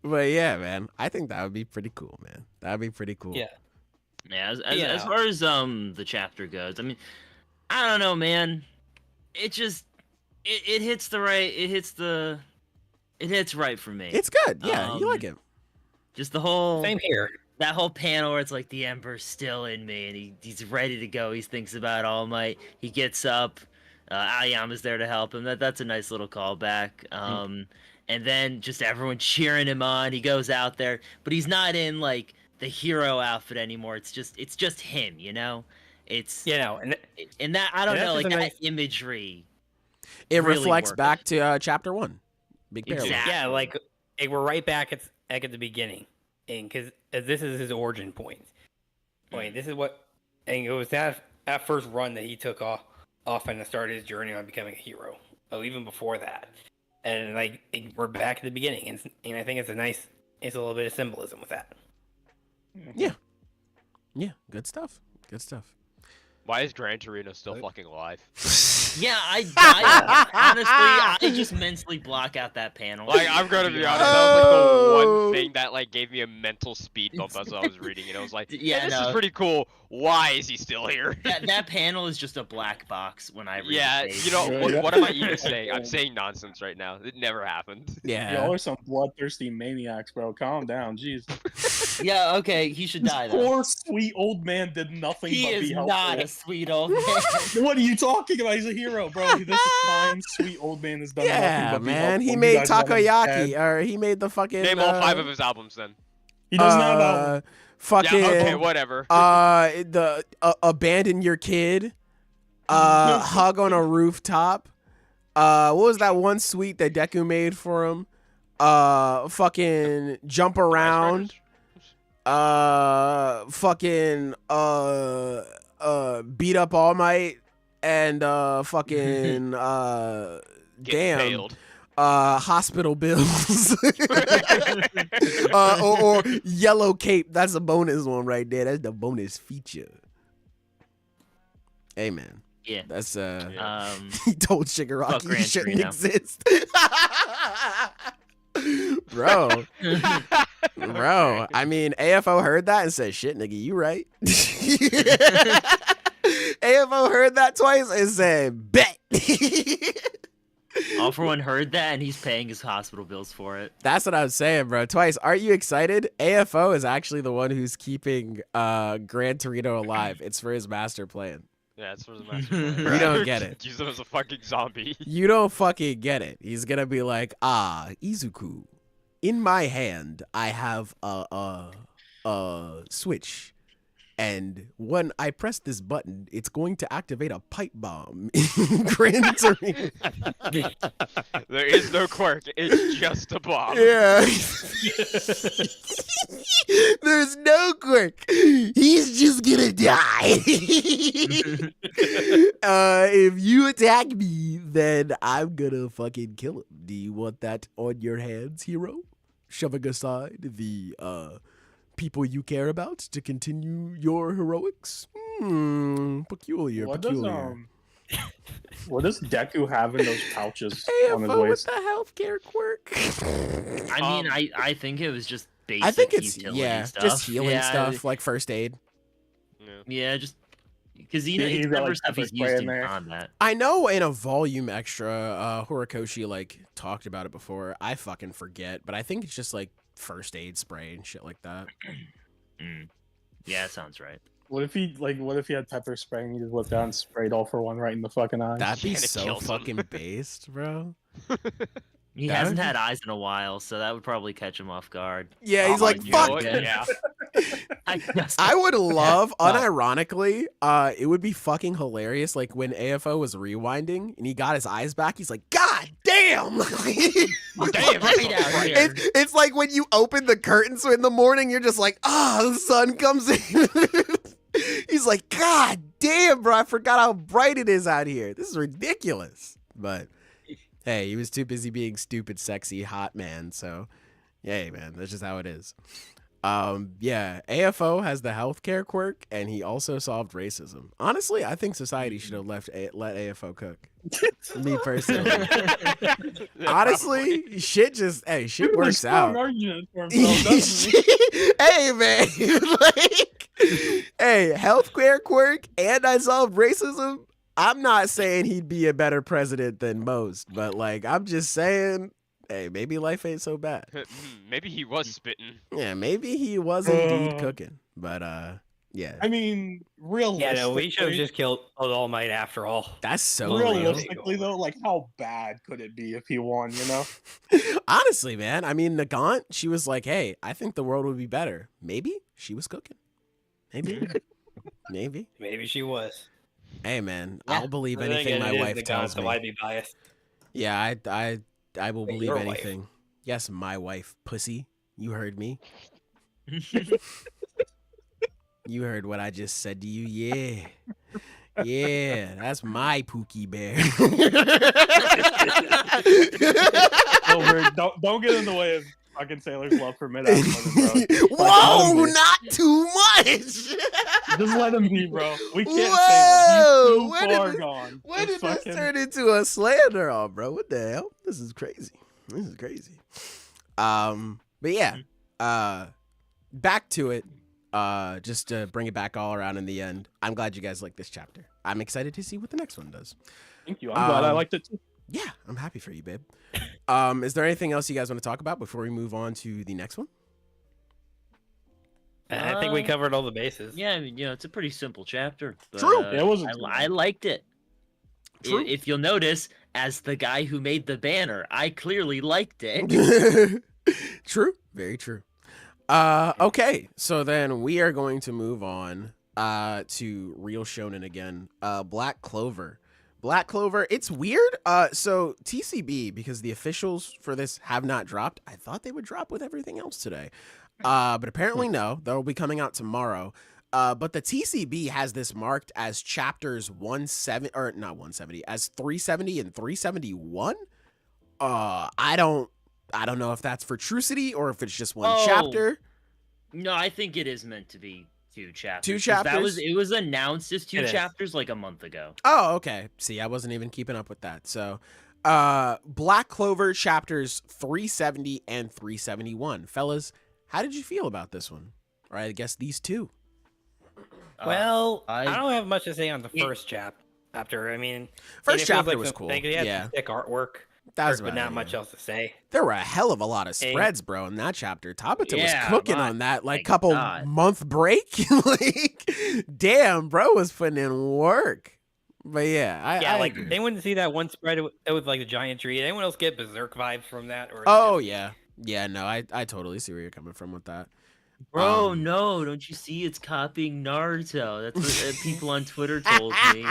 But yeah, man, I think that would be pretty cool, man. That would be pretty cool. Yeah. Yeah, as Yeah. far as the chapter goes, I mean, I don't know, man. It just it hits the right. It hits right for me. It's good. Yeah, you like it. Just the whole Same here. that whole panel where it's like the ember's still in me and he's ready to go. He thinks about All Might. He gets up. Aoyama's there to help him. That's a nice little callback. And then just everyone cheering him on. He goes out there, but he's not in like the hero outfit anymore. It's just him, It's and that I don't and know, that's like just a that nice- imagery. It really reflects works. back to chapter 1. Big parallel. Exactly. Yeah, like we're right back at the beginning, and because this is his origin point. Wait, this is what, and it was that first run that he took off and started his journey on becoming a hero. Oh, even before that, and we're back at the beginning, and I think it's a little bit of symbolism with that. Yeah, good stuff. Good stuff. Why is Gran Torino still fucking alive? Yeah, honestly, I just mentally block out that panel. Like, I'm gonna be honest, that was like the Oh. one thing that like gave me a mental speed bump as I was reading it. I was like, Yeah, yeah, this no. is pretty cool. Why is he still here? That panel is just a black box when I read Yeah, the page. you know, Yeah. what am I even saying? I'm saying nonsense right now. It never happened. Yeah. Y'all are some bloodthirsty maniacs, bro. Calm down, jeez. Yeah, okay, he should This die though. poor sweet old man did nothing He but is be not helpful. a sweet old man. What are you talking about? He's a hero, bro. This kind, sweet old man has done Yeah, nothing but be man. helpful. He You made guys want him takoyaki, dead. or he made the fucking. Name all 5 of his albums then. He doesn't have that. Fucking. Yeah, okay, whatever. The abandon your kid. Hug on a rooftop. What was that one suite that Deku made for him? Fucking jump around. Fucking beat up All Might and fucking Get damn failed. hospital bills. or yellow cape. That's a bonus one right there. That's the bonus feature. Hey man. Yeah. That's Yeah. he told Fuck Shigaraki Gran he shouldn't Torino. exist. Bro. Bro, I mean, AFO heard that and said, shit, nigga, you right. AFO heard that twice and said, bet. All for One heard that, and he's paying his hospital bills for it. That's what I was saying, bro. Twice. Aren't you excited? AFO is actually the one who's keeping Gran Torino alive. It's for his master plan. Yeah, it's for the master plan. You don't get it. Use him as a fucking zombie. You don't fucking get it. He's gonna be like, Izuku, in my hand, I have a switch. And when I press this button, it's going to activate a pipe bomb in Gran Torino. There is no quirk. It's just a bomb. Yeah. There's no quirk. He's just gonna die. If you attack me, then I'm gonna fucking kill him. Do you want that on your hands, hero? Shoving aside the people you care about to continue your heroics? Peculiar, peculiar. What does Deku have in those pouches on his AFO with waist? the healthcare quirk. I mean, I think it was just basic I think it's utility stuff. just healing stuff like first aid. Yeah, just because Yeah, it's he's got, never like, stuff pepper he's spray used in in there. combat. I know in a volume extra, Horikoshi like talked about it before. I fucking forget, but I think it's just like first aid spray and shit like that. Yeah, that sounds right. What if he had pepper spray and he just whipped out and sprayed all for one right in the fucking eye? That'd be Yeah, it so kills him. fucking based, bro. He That hasn't would be- had eyes in a while, so that would probably catch him off guard. Yeah, he's Oh, like, you fuck. know what? Yeah. I would love, unironically, it would be fucking hilarious. Like when AFO was rewinding and he got his eyes back, he's like, God damn! Damn, right out here. It's like when you open the curtains in the morning, you're just like, the sun comes in. He's like, God damn, bro, I forgot how bright it is out here. This is ridiculous. But hey, he was too busy being stupid, sexy, hot man. So, yay, man, that's just how it is. Yeah, AFO has the healthcare quirk, and he also solved racism. Honestly, I think society should have let AFO cook. Me personally. Honestly, shit works out. Argument for himself, doesn't he? Hey, man, like, hey, healthcare quirk, and I solved racism. I'm not saying he'd be a better president than most, but like, I'm just saying, hey, maybe life ain't so bad. Maybe he was spitting. Yeah, maybe he was indeed cooking, but yeah, I mean, realistically, Yeah, no, we should have just killed All Might after all. that's so real. realistically though, like how bad could it be if he won? You know, Honestly, man, I mean, Nagant, she was like, hey, I think the world would be better. Maybe she was cooking. Maybe, maybe. Maybe she was. Hey, man, Yeah. I'll believe Then anything again, my it is wife the tells god, so me. I'd be biased. Yeah, I will Wait, believe your wife. anything. Yes, my wife, pussy. You heard me. You heard what I just said to you. Yeah. Yeah, that's my Pookie Bear. Silver, don't get in the way of fucking Sailor's love for mid bro. Whoa, not too much. Just let him be, bro. We can't Whoa, save him. He's when too did far gone. When Just did this fucking- turn into a slander on, bro? What the hell? This is crazy. This is crazy. But yeah, back to it. Just to bring it back all around in the end. I'm glad you guys like this chapter. I'm excited to see what the next one does. Thank you. I'm glad I liked it too. Yeah, I'm happy for you, babe. Is there anything else you guys want to talk about before we move on to the next one? I think we covered all the bases. Yeah, I mean, it's a pretty simple chapter. But, True. Yeah, it wasn't I liked it. True. If you'll notice, as the guy who made the banner, I clearly liked it. True. Very true. Okay, so then we are going to move on to Real Shonen again. Black Clover. Black Clover, it's weird. So TCB, because the officials for this have not dropped, I thought they would drop with everything else today. But apparently no, they'll be coming out tomorrow. But the TCB has this marked as chapters 170, or not 170, as 370 and 371. I don't know if that's for Trucity or if it's just one Oh. chapter. No, I think it is meant to be 2 chapters. Two 'cause chapters? It was announced as 2 It is. chapters like a month ago. Oh, okay. See, I wasn't even keeping up with that. So, Black Clover chapters 370 and 371. Fellas, how did you feel about this one? Or I guess these two. Well, I- I don't have much to say on the first chapter. I mean, First it feels chapter like was some- cool. Like, they had Yeah, some thick artwork, that was but about not it, much yeah. else to say. There were a hell of a lot of Hey. spreads, bro, in that chapter. Tabata Yeah, was cooking my- on that like my couple God. month break. Like, damn, bro was putting in work. But yeah, I Like agree. they wouldn't see that one spread with like the giant tree. Did anyone else get Berserk vibes from that? Or is it Oh just- yeah, no, I totally see where you're coming from with that. Bro, no, don't you see? It's copying Naruto. That's what people on Twitter told me.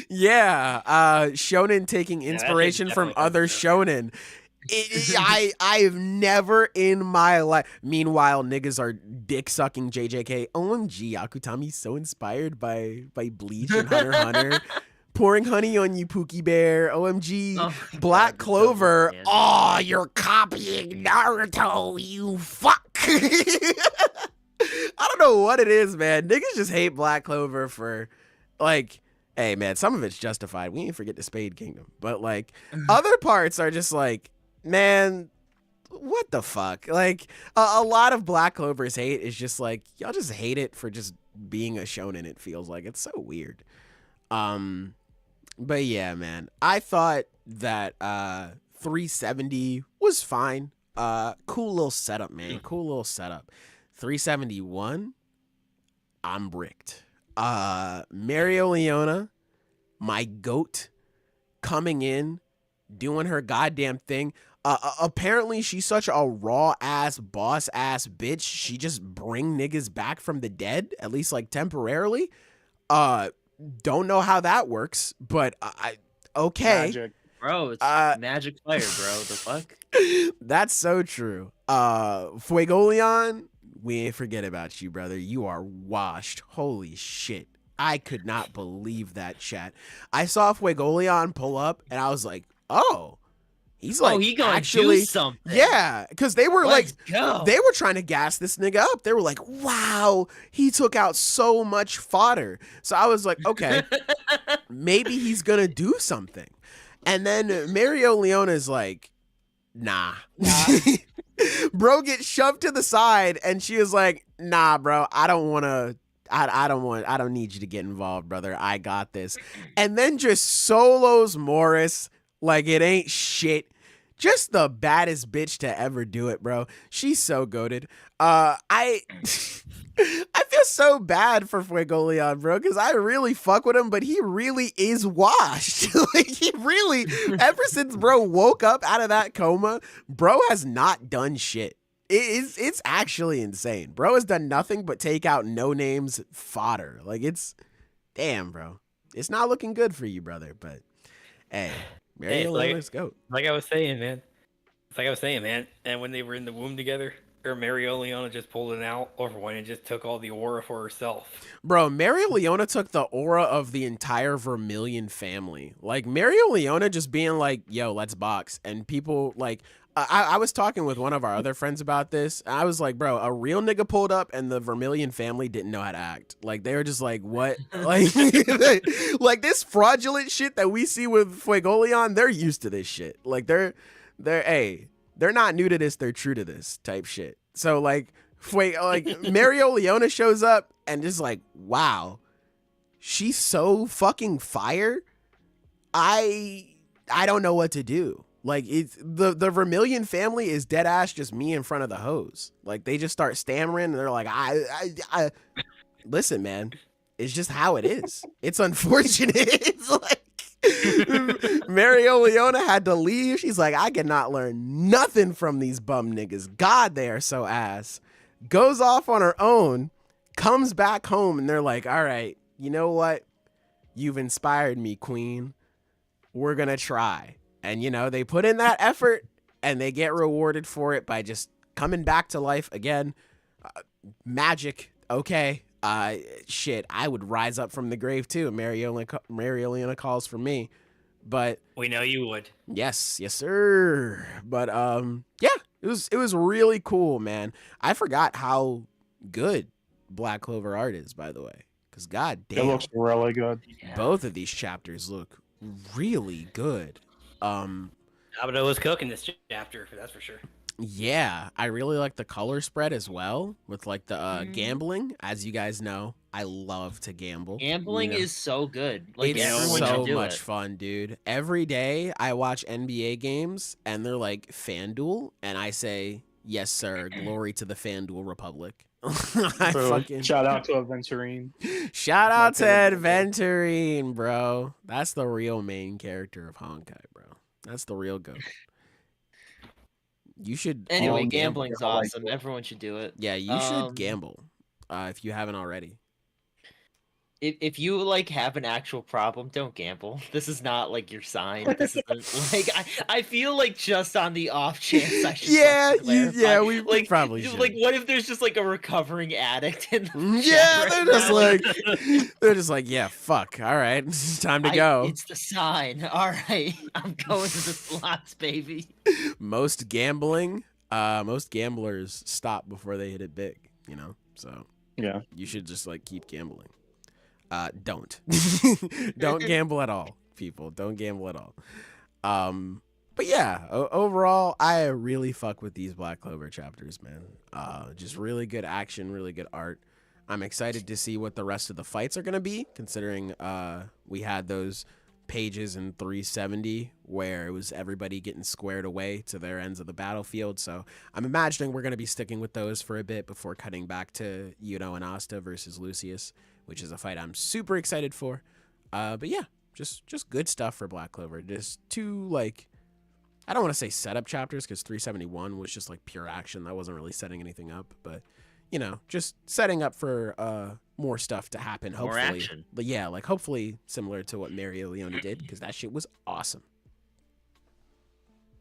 Yeah, shonen taking inspiration from definitely other shonen. I've never in my life. Meanwhile, niggas are dick sucking JJK. OMG, Akutami's so inspired by Bleach and Hunter x Hunter. Pouring honey on you, Pookie Bear. OMG, Oh my Black God, Clover. man. Oh, you're copying Naruto, you fuck. I don't know what it is, man. Niggas just hate Black Clover for, like, hey, man, some of it's justified. We ain't forget the Spade Kingdom. But, like, other parts are just like, man, what the fuck? Like, a lot of Black Clover's hate is just like, y'all just hate it for just being a shonen, it feels like. It's so weird. But yeah, man, I thought that 370 was fine. Cool little setup, man. Cool little setup. 371, I'm bricked. Leona, my goat, coming in, doing her goddamn thing. Apparently she's such a raw ass boss ass bitch. She just bring niggas back from the dead, at least like temporarily. Don't know how that works, but okay. Magic. Bro, it's magic fire, bro. The fuck? That's so true. Fuegoleon, we ain't forget about you, brother. You are washed. Holy shit. I could not believe that, chat. I saw Fuegoleon pull up, and I was like, oh, he's like, he gonna actually do something. Yeah, because they were Let's like, go. they were trying to gas this nigga up. They were like, wow, he took out so much fodder. So I was like, okay, maybe he's gonna do something. And then Leona's like, nah. Bro gets shoved to the side, and she was like, nah, bro, I don't need you to get involved, brother. I got this. And then just solos Morris like it ain't shit. Just the baddest bitch to ever do it, bro. She's so goated. I feel so bad for Fuegoleon, bro, because I really fuck with him, but he really is washed. Like, he really, ever since bro woke up out of that coma, bro has not done shit. It's actually insane. Bro has done nothing but take out no names fodder. Like, it's, damn, bro. It's not looking good for you, brother, but hey. Let's go. Like I was saying, man. It's like I was saying, man. And when they were in the womb together, or Leona just pulled it out, or when it just took all the aura for herself. Bro, Leona took the aura of the entire Vermilion family. Like, Leona just being like, yo, let's box. And people, like, I was talking with one of our other friends about this. I was like, bro, a real nigga pulled up and the Vermilion family didn't know how to act. Like, they were just like, what? Like, like this fraudulent shit that we see with Fuegoleon, they're used to this shit. Like, they're not new to this, they're true to this type shit. So, like, Leona shows up and just like, wow, she's so fucking fire. I don't know what to do. Like, it's the Vermilion family is dead ass just me in front of the hose. Like, they just start stammering and they're like, I listen, man, it's just how it is. It's unfortunate. It's like Leona had to leave. She's like, I cannot learn nothing from these bum niggas. God, they are so ass. Goes off on her own, comes back home, and they're like, all right, you know what? You've inspired me, queen. We're gonna try. And, you know, they put in that effort and they get rewarded for it by just coming back to life again. Magic. Okay. Shit, I would rise up from the grave too. Leona calls for me. But we know you would. yes, sir. But yeah, it was really cool, man. I forgot how good Black Clover art is, by the way. Because god damn. It looks really good. Yeah. Both of these chapters look really good. Abado was cooking this chapter, that's for sure. Yeah, I really like the color spread as well with like the gambling. As you guys know, I love to gamble. Gambling you know? is so good. Like, It's everyone so should do much it. fun, dude. Every day I watch NBA games and they're like FanDuel, and I say, yes, sir, glory to the FanDuel Republic. I Bro, fucking shout out to Aventurine. shout out to favorite Adventurine, bro. That's the real main character of Honkai, bro. That's the real goat. You should. Anyway, all gamble. gambling's I like awesome. it. Everyone should do it. Yeah, you should gamble if you haven't already. If you like have an actual problem, don't gamble. This is not like your sign. This isn't like I feel like just on the off chance I should. Yeah, clarify, we like probably should. Like, what if there's just like a recovering addict in the Yeah, chat they're right just now? like they're just like, yeah, fuck. All right, it's time to go. It's the sign. All right, I'm going to the slots, baby. Most gamblers stop before they hit it big. You know, so Yeah. you should just like keep gambling. Don't don't gamble at all, people. Don't gamble at all. But yeah, overall, I really fuck with these Black Clover chapters, man. Just really good action, really good art. I'm excited to see what the rest of the fights are gonna be, considering we had those pages in 370 where it was everybody getting squared away to their ends of the battlefield. So I'm imagining we're gonna be sticking with those for a bit before cutting back to Yuno and Asta versus Lucius, which is a fight I'm super excited for. But yeah, just good stuff for Black Clover. Just two, like, I don't want to say setup chapters because 371 was just like pure action. That wasn't really setting anything up, but you know, just setting up for more stuff to happen. More Hopefully, action. but yeah, like hopefully similar to what Leone did, because that shit was awesome.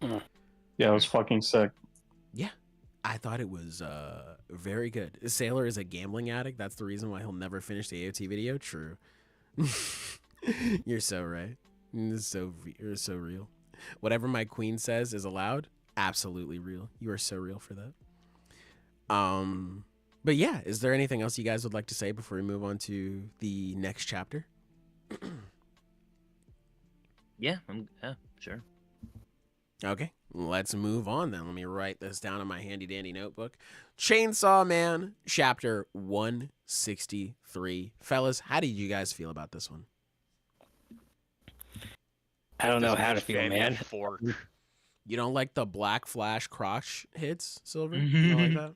Yeah, it was fucking sick. Yeah, I thought it was very good. Sailor is a gambling addict. That's the reason why he'll never finish the AOT video. True. You're so right. You're so real. Whatever my queen says is allowed. Absolutely real. You are so real for that. But yeah, is there anything else you guys would like to say before we move on to the next chapter? Yeah, sure. Okay, let's move on then. Let me write this down in my handy dandy notebook. Chainsaw Man, chapter 163. Fellas, how did you guys feel about this one? I don't know how to feel, man. Fork. You don't like the black flash crotch hits, Silver? You don't like that?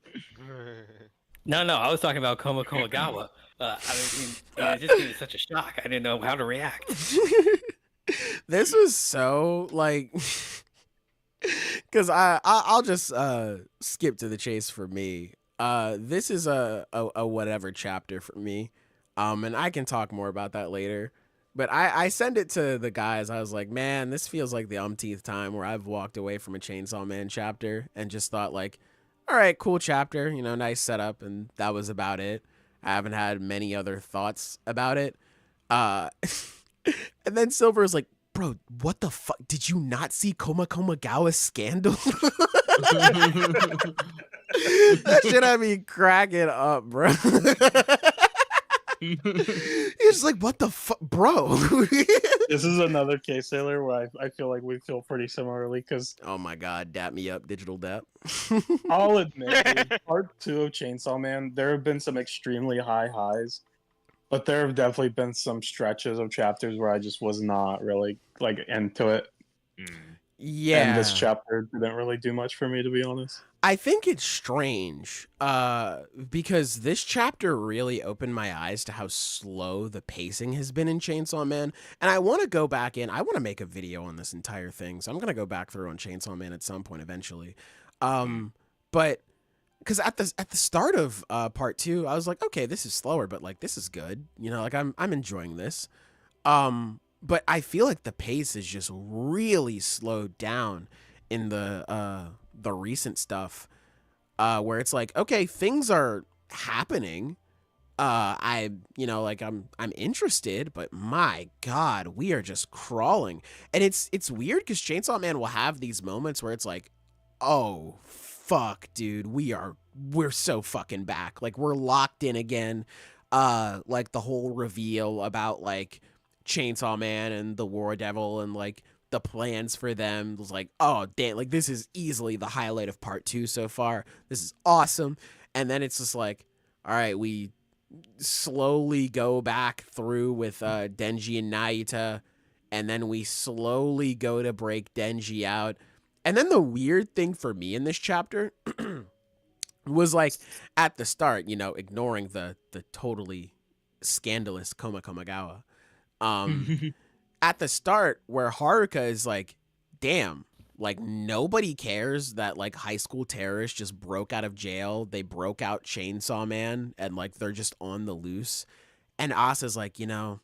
No, I was talking about Komagawa. I mean, it just gave me such a shock. I didn't know how to react. This was so like, because I'll just skip to the chase for me. This is a whatever chapter for me, and I can talk more about that later. But I send it to the guys. I was like, man, this feels like the umpteenth time where I've walked away from a Chainsaw Man chapter and just thought like, all right, cool chapter, you know, nice setup, and that was about it. I haven't had many other thoughts about it. And then Silver is like, bro, what the fuck? Did you not see Komagawa's scandal? That shit had me cracking up, bro. He's just like, what the fuck, bro? This is another case, Sailor, where I feel like we feel pretty similarly, because Oh my god, dap me up, digital dap. I'll admit, dude, part 2 of Chainsaw Man, there have been some extremely high highs, but there have definitely been some stretches of chapters where I just was not really like into it. Yeah. And this chapter didn't really do much for me, to be honest. I think it's strange because this chapter really opened my eyes to how slow the pacing has been in Chainsaw Man. And I want to go back in. I want to make a video on this entire thing. So I'm going to go back through on Chainsaw Man at some point eventually. But because at the start of part 2, I was like, okay, this is slower, but like this is good. You know, like I'm enjoying this. But I feel like the pace is just really slowed down in the recent stuff, where it's like, okay, things are happening. I'm interested, but my God, we are just crawling. And it's weird because Chainsaw Man will have these moments where it's like, oh fuck, dude, we're so fucking back. Like we're locked in again. Like the whole reveal about like Chainsaw Man and the War Devil and like the plans for them was like, oh damn, like this is easily the highlight of part 2 so far. This is awesome. And then it's just like, all right, we slowly go back through with Denji and Naita, and then we slowly go to break Denji out. And then the weird thing for me in this chapter was like at the start, you know, ignoring the totally scandalous Komagawa. At the start where Haruka is like, damn, Like, nobody cares that, like, high school terrorists just broke out of jail. They broke out Chainsaw Man, and, like, they're just on the loose. And Asa's like, you know,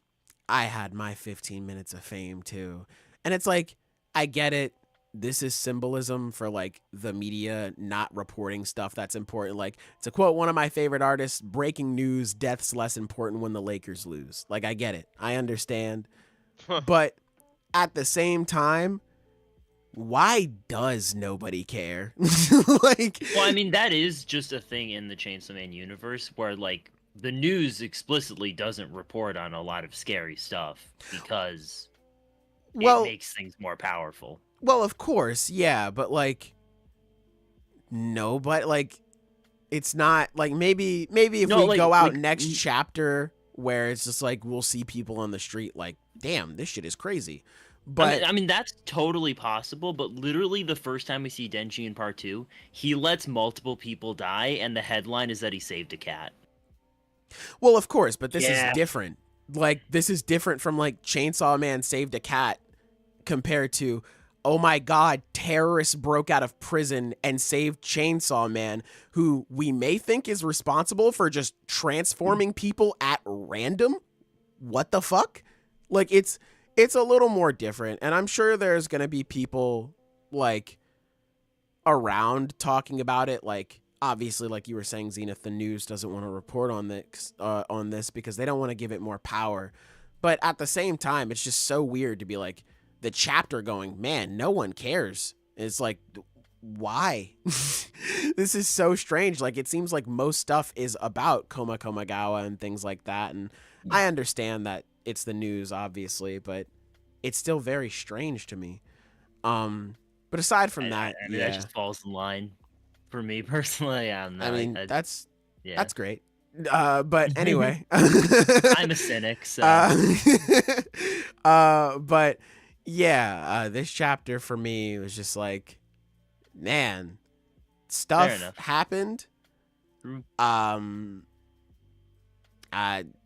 I had my 15 minutes of fame, too. And it's like, I get it. This is symbolism for, like, the media not reporting stuff that's important. Like, to quote one of my favorite artists, breaking news, death's less important when the Lakers lose. Like, I get it. I understand. But at the same time, why does nobody care? Like, well, I mean, that is just a thing in the Chainsaw Man universe where, like, the news explicitly doesn't report on a lot of scary stuff because it makes things more powerful. Well, of course, yeah, but, like, nobody, like, it's not, like, maybe if we go out next chapter where it's just, like, we'll see people on the street, like, damn, this shit is crazy. But I mean, that's totally possible, but literally the first time we see Denji in part 2, he lets multiple people die, and the headline is that he saved a cat. Well, of course, but this is different. Like, this is different from, like, Chainsaw Man saved a cat compared to, oh my god, terrorists broke out of prison and saved Chainsaw Man, who we may think is responsible for just transforming people at random. What the fuck? Like, it's a little more different, and I'm sure there's going to be people, like, around talking about it. Like, obviously, like you were saying, Zenith, the news doesn't want to report on this because they don't want to give it more power. But at the same time, it's just so weird to be like, the chapter going, man, no one cares. It's like, why? This is so strange. Like, it seems like most stuff is about Komagawa and things like that, and I understand that it's the news, obviously, but it's still very strange to me. But aside from that, I mean, that just falls in line for me personally. I mean, that's great. But anyway, I'm a cynic, so. But yeah, this chapter for me was just like, man, stuff happened.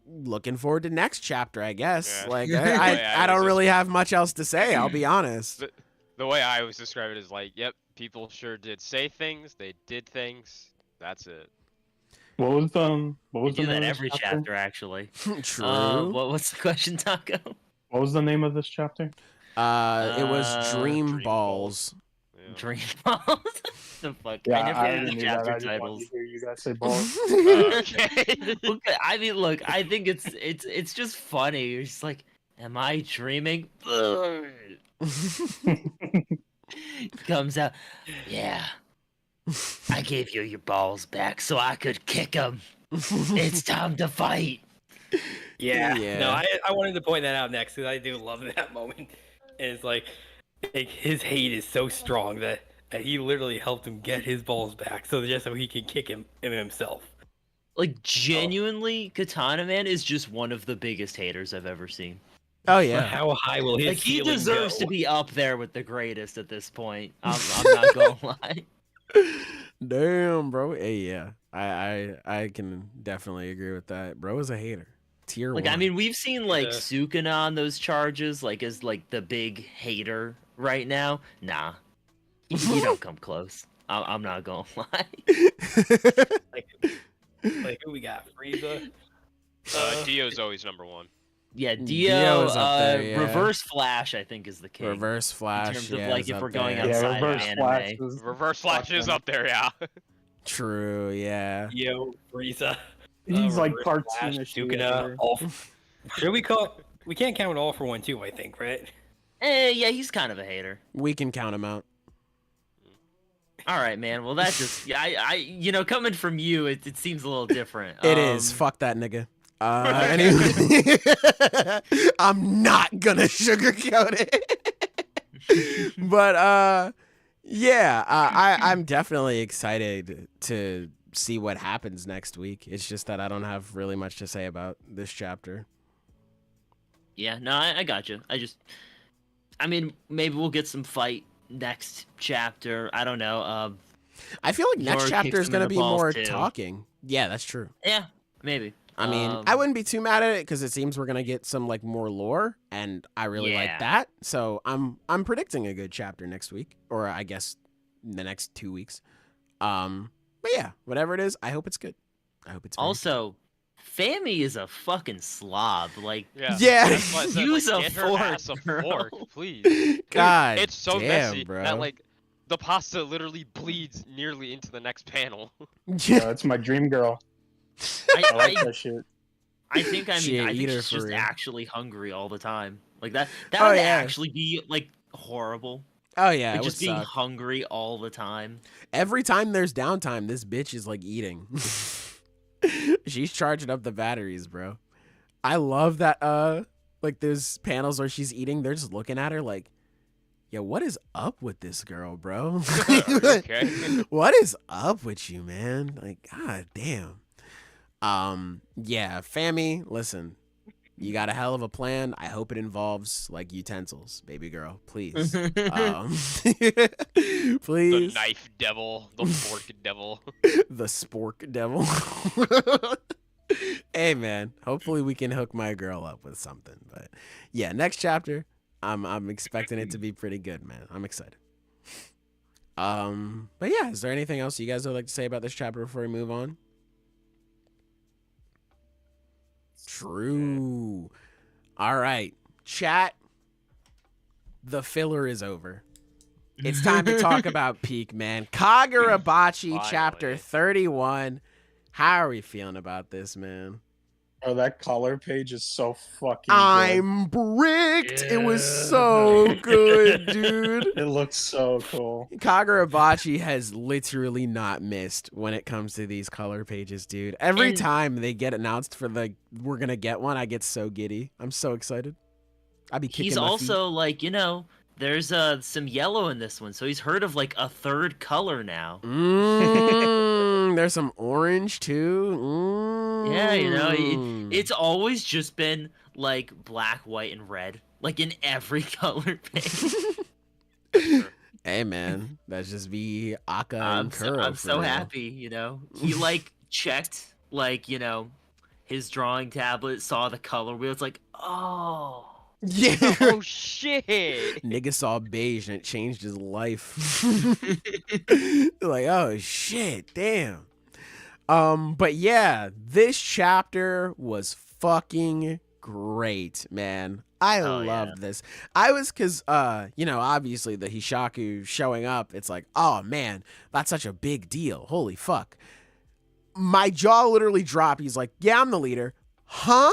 Looking forward to next chapter, I guess. Yeah. Like, I don't really have much else to say, I'll be honest. The way I always describe it is like, yep, people sure did say things, they did things, that's it. What was we the do that every chapter, actually. True. What's the question, Taco? What was the name of this chapter? It was Dream Balls. Yeah. Dream Balls? The fuck? Yeah, I never knew chapter that. titles. I hear you guys say balls. Okay. Okay, I mean, look, I think it's just funny. You're just like, am I dreaming? Comes out, yeah. I gave you your balls back so I could kick them. It's time to fight. Yeah. No, I wanted to point that out next because I do love that moment. And it's like his hate is so strong that he literally helped him get his balls back, so he can kick him himself. Like, genuinely, Katana Man is just one of the biggest haters I've ever seen. Oh yeah. But how high will his he ceiling deserves go? to be up there with the greatest at this point. I'm not gonna lie. Damn, bro. Hey, yeah. I can definitely agree with that. Bro is a hater. Tier 1. Like, I mean, we've seen like Sukuna on those charges, like as like the big hater right now. Nah, you don't come close. I'm not gonna lie. like who we got? Frieza. Dio's always number one. Yeah, Dio's up there, yeah. Reverse Flash, I think, is the king. Reverse Flash, in terms yeah, of like is if up we're going there. outside of anime. Reverse Flash is up there, yeah. True, yeah. Dio, Frieza. He's like Reverse cartoonish. Sukuna. Should we call? We can't count All for One too, I think, right? Yeah, he's kind of a hater. We can count him out. All right, man. Well, that just coming from you, it seems a little different. It is. Fuck that nigga. Anyway, I'm not gonna sugarcoat it. But yeah, I'm definitely excited to see what happens next week. It's just that I don't have really much to say about this chapter. Yeah, no, I got you. I mean, maybe we'll get some fight next chapter. I don't know. I feel like next Zoro chapter kicks is him gonna in the be balls, more too. talking. Yeah, that's true. Yeah, maybe. I mean, I wouldn't be too mad at it because it seems we're gonna get some like more lore, and I really like Yeah. that. So I'm predicting a good chapter next week, or I guess the next 2 weeks. But yeah, whatever it is, I hope it's good. I hope it's very Also, Fami is a fucking slob. Like, Yeah. That's why I said, Use like, a get her ass a fork, fork, girl. please. good. God, It's so damn, messy bro. that like the pasta literally bleeds nearly into the next panel. Yeah, it's my dream girl. I like I that shit. think She a I think eater she's for just real. actually hungry all the time. Like that Oh, would yeah. actually be like horrible. Oh yeah, Like it just would being suck. hungry all the time. Every time there's downtime, this bitch is like eating. She's charging up the batteries, bro. I love that like there's panels where she's eating, they're just looking at her like, yo, what is up with this girl, bro? Are you okay? What is up with you, man? Like, god damn. Yeah, Fami, listen. You got a hell of a plan. I hope it involves like utensils, baby girl. Please. Please. The knife devil, the fork devil. The spork devil. Hey man, hopefully we can hook my girl up with something. But yeah, next chapter, I'm expecting it to be pretty good, man. I'm excited. But yeah, is there anything else you guys would like to say about this chapter before we move on? True. All right, chat. The filler is over. It's time to talk about peak, man. Kagurabachi Chapter Finally. 31. How are we feeling about this, man? Oh, that color page is so fucking good. I'm bricked. It was so good, dude. It looks so cool. Kagurabachi has literally not missed when it comes to these color pages, dude. Every And- time they get announced for the we're gonna get one, I get so giddy. I'm so excited. I'd be kicking He's my feet. also like, there's some yellow in this one, so he's heard of like a third color now. There's some orange too. Yeah, Mm. it's always just been like black, white, and red, like in every color page. Hey man, that's just be Akka and Kuro. I'm for so real. happy, He like checked like, his drawing tablet, saw the color wheel. It's like, oh. Yeah. Oh shit! Nigga saw beige and it changed his life. Like, oh shit, damn. But yeah, this chapter was fucking great, man. I Oh, loved this. I was cause obviously the Hishaku showing up, it's like, oh man, that's such a big deal. Holy fuck. My jaw literally dropped. He's like, yeah, I'm the leader. Huh?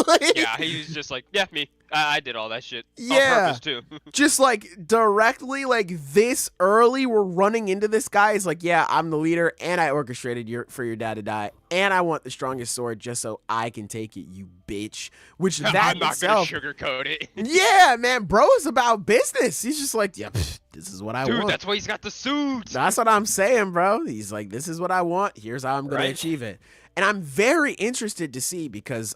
Like, Yeah, he was just like, yeah, me. I did all that shit. Yeah. On purpose too. just like directly like this early we're running into this guy. He's like, yeah, I'm the leader and I orchestrated for your dad to die and I want the strongest sword just so I can take it, you bitch. Which that I'm not itself, gonna sugarcoat it. yeah, man, bro is about business. He's just like, yeah, this is what I Dude, want. that's why he's got the suit. That's what I'm saying, bro. He's like, this is what I want. Here's how I'm going to Right. achieve it. And I'm very interested to see because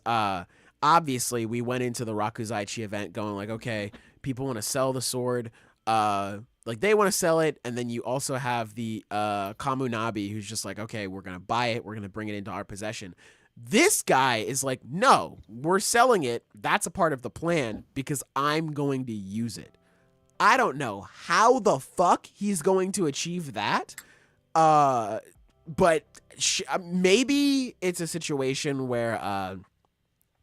obviously we went into the Rakuzaichi event going like, okay, people want to sell the sword. Like they want to sell it. And then you also have the Kamunabi who's just like, okay, we're going to buy it. We're going to bring it into our possession. This guy is like, no, we're selling it. That's a part of the plan because I'm going to use it. I don't know how the fuck he's going to achieve that. But maybe it's a situation where,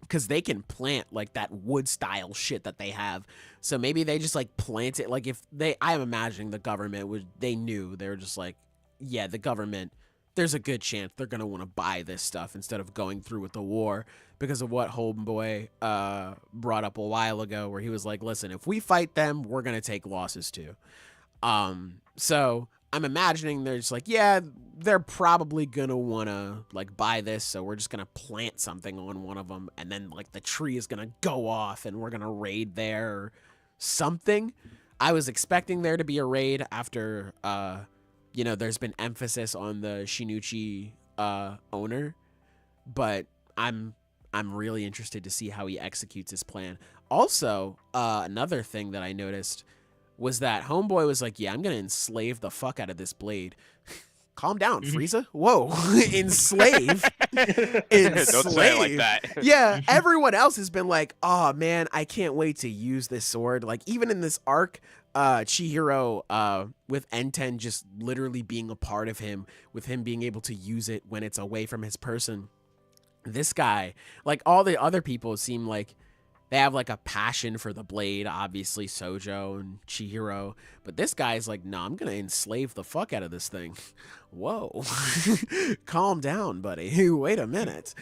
because they can plant like that wood style shit that they have. So maybe they just like plant it. Like if I'm imagining the government they knew. They were just like, yeah, the government, there's a good chance they're going to want to buy this stuff instead of going through with the war because of what Homeboy brought up a while ago where he was like, listen, if we fight them, we're going to take losses too. So I'm imagining they're just like, yeah, they're probably going to want to like buy this. So we're just going to plant something on one of them. And then like the tree is going to go off and we're going to raid there or something. I was expecting there to be a raid after, there's been emphasis on the Shinichi owner, but I'm really interested to see how he executes his plan. Also, another thing that I noticed was that Homeboy was like, yeah, I'm going to enslave the fuck out of this blade. calm down, Frieza. Whoa, enslave. Don't say it like that. Yeah, everyone else has been like, oh man, I can't wait to use this sword. Like even in this arc, Chihiro with N10 just literally being a part of him, with him being able to use it when it's away from his person. This guy, like all the other people, seem like they have like a passion for the blade, obviously Sojo and Chihiro, but this guy's like, no, I'm gonna enslave the fuck out of this thing. Whoa. Calm down, buddy. Wait a minute.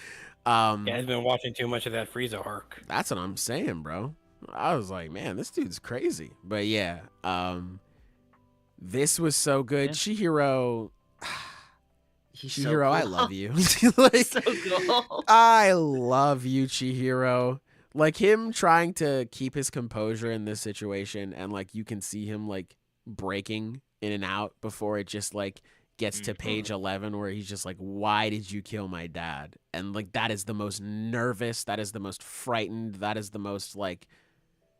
Yeah, I've been watching too much of that Frieza arc. That's what I'm saying, bro. I was like, man, this dude's crazy. But yeah, this was so good. Yeah. Chihiro, He's so Chihiro, I cool. love you. Like, So cool. I love you, Chihiro. Like him trying to keep his composure in this situation, and like you can see him like breaking in and out before it just like gets to page 11 where he's just like, why did you kill my dad? And like that is the most nervous, that is the most frightened, that is the most like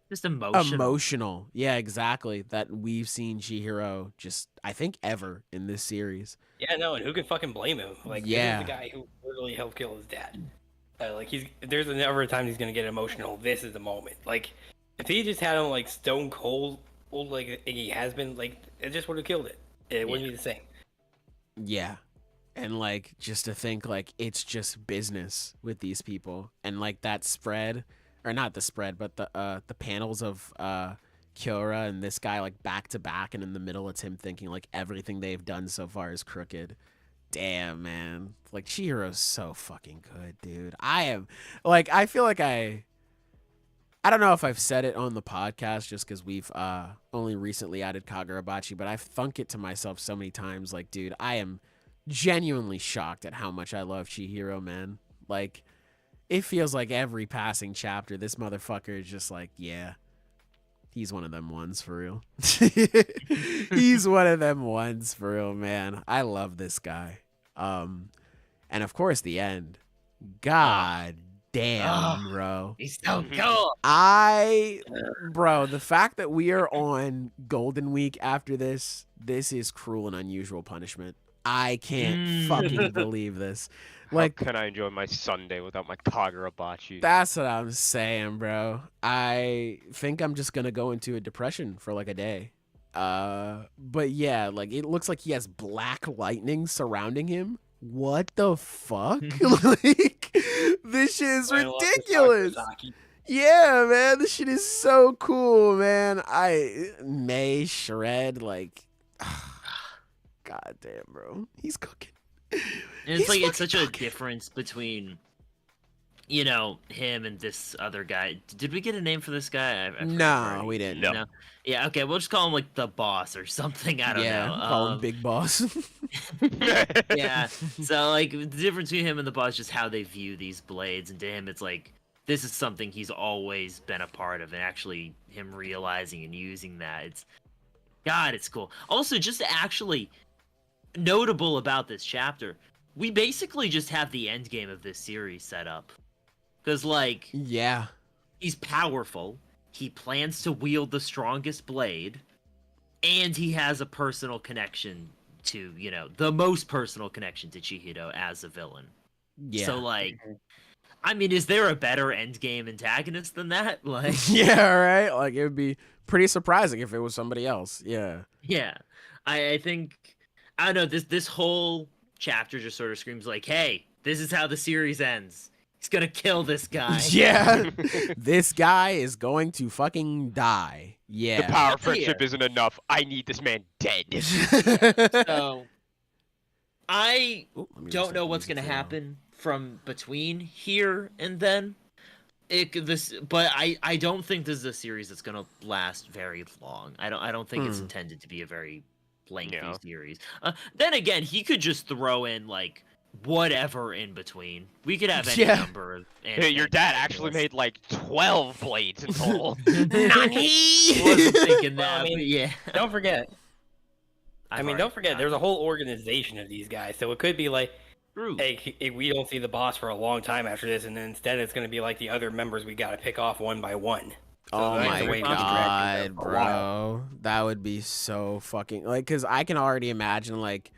Just emotional. emotional. Yeah, exactly. That we've seen Chihiro just, I think, ever in this series. Yeah, no, and who can fucking blame him? Like, Yeah. this is the guy who literally helped kill his dad. Like, there's never a time he's gonna get emotional. This is the moment. Like, if he just had him like stone cold, like he has been, like it just would have killed it. It wouldn't be the same. Yeah. And like just to think like it's just business with these people, and like that spread, or not the spread, but the panels of Kyora and this guy like back to back, and in the middle it's him thinking like everything they've done so far is crooked. Damn, man. Like Chihiro's so fucking good, dude. I am like, I feel like I don't know if I've said it on the podcast just because we've only recently added Kagurabachi, but I've thunk it to myself so many times. Like, dude, I am genuinely shocked at how much I love Chihiro, man. Like, it feels like every passing chapter, this motherfucker is just like, yeah, he's one of them ones for real. He's one of them ones for real, man. I love this guy. And of course, the end. God damn, bro. He's so cool. Bro, the fact that we are on Golden Week after this is cruel and unusual punishment. I can't fucking believe this. Like, how can I enjoy my Sunday without my Kagurabachi? that's what I'm saying, bro. I think I'm just gonna go into a depression for like a day. But yeah, like it looks like he has black lightning surrounding him. What the fuck? Like, this shit is ridiculous. Yeah, man, this shit is so cool, man. May shred, like, god damn, bro, he's cooking. And it's like it's such a fucking difference between, you know, him and this other guy. Did we get a name for this guy? I forgot No, already. we didn't. No. No. Yeah, okay, we'll just call him like the boss or something. I don't know. Call him Big Boss. Yeah. So like the difference between him and the boss is just how they view these blades, and to him it's like this is something he's always been a part of, and actually him realizing and using that. It's cool. Also, just actually notable about this chapter, we basically just have the end game of this series set up. Because like Yeah. he's powerful, he plans to wield the strongest blade, and he has a personal connection to, you know, the most personal connection to Chihiro as a villain. Yeah. So like, I mean, is there a better endgame antagonist than that? Like, Yeah, right? Like, it would be pretty surprising if it was somebody else. Yeah. yeah, I think, I don't know, this whole chapter just sort of screams like, hey, this is how the series ends. He's gonna kill this guy. Yeah. This guy is going to fucking die. The Yeah. power of friendship isn't enough. I need this man dead. So, I Ooh, let me don't just know take what's these gonna as well. happen from between here and then. But I don't think this is a series that's gonna last very long. I don't think it's intended to be a very lengthy Yeah. series. Then again, he could just throw in like whatever in between. We could have any Yeah. number of. Hey, your dad actually made like 12 blades in total. Nani? Wasn't thinking Well, that, I mean, but yeah. Don't forget. I've Don't already forget, there's a whole organization of these guys. So it could be like, True. hey, we don't see the boss for a long time after this, and then instead it's going to be like the other members we got to pick off one by one. Oh that's my the way we god, drag things out for a while. bro. That would be so fucking like, cause I can already imagine like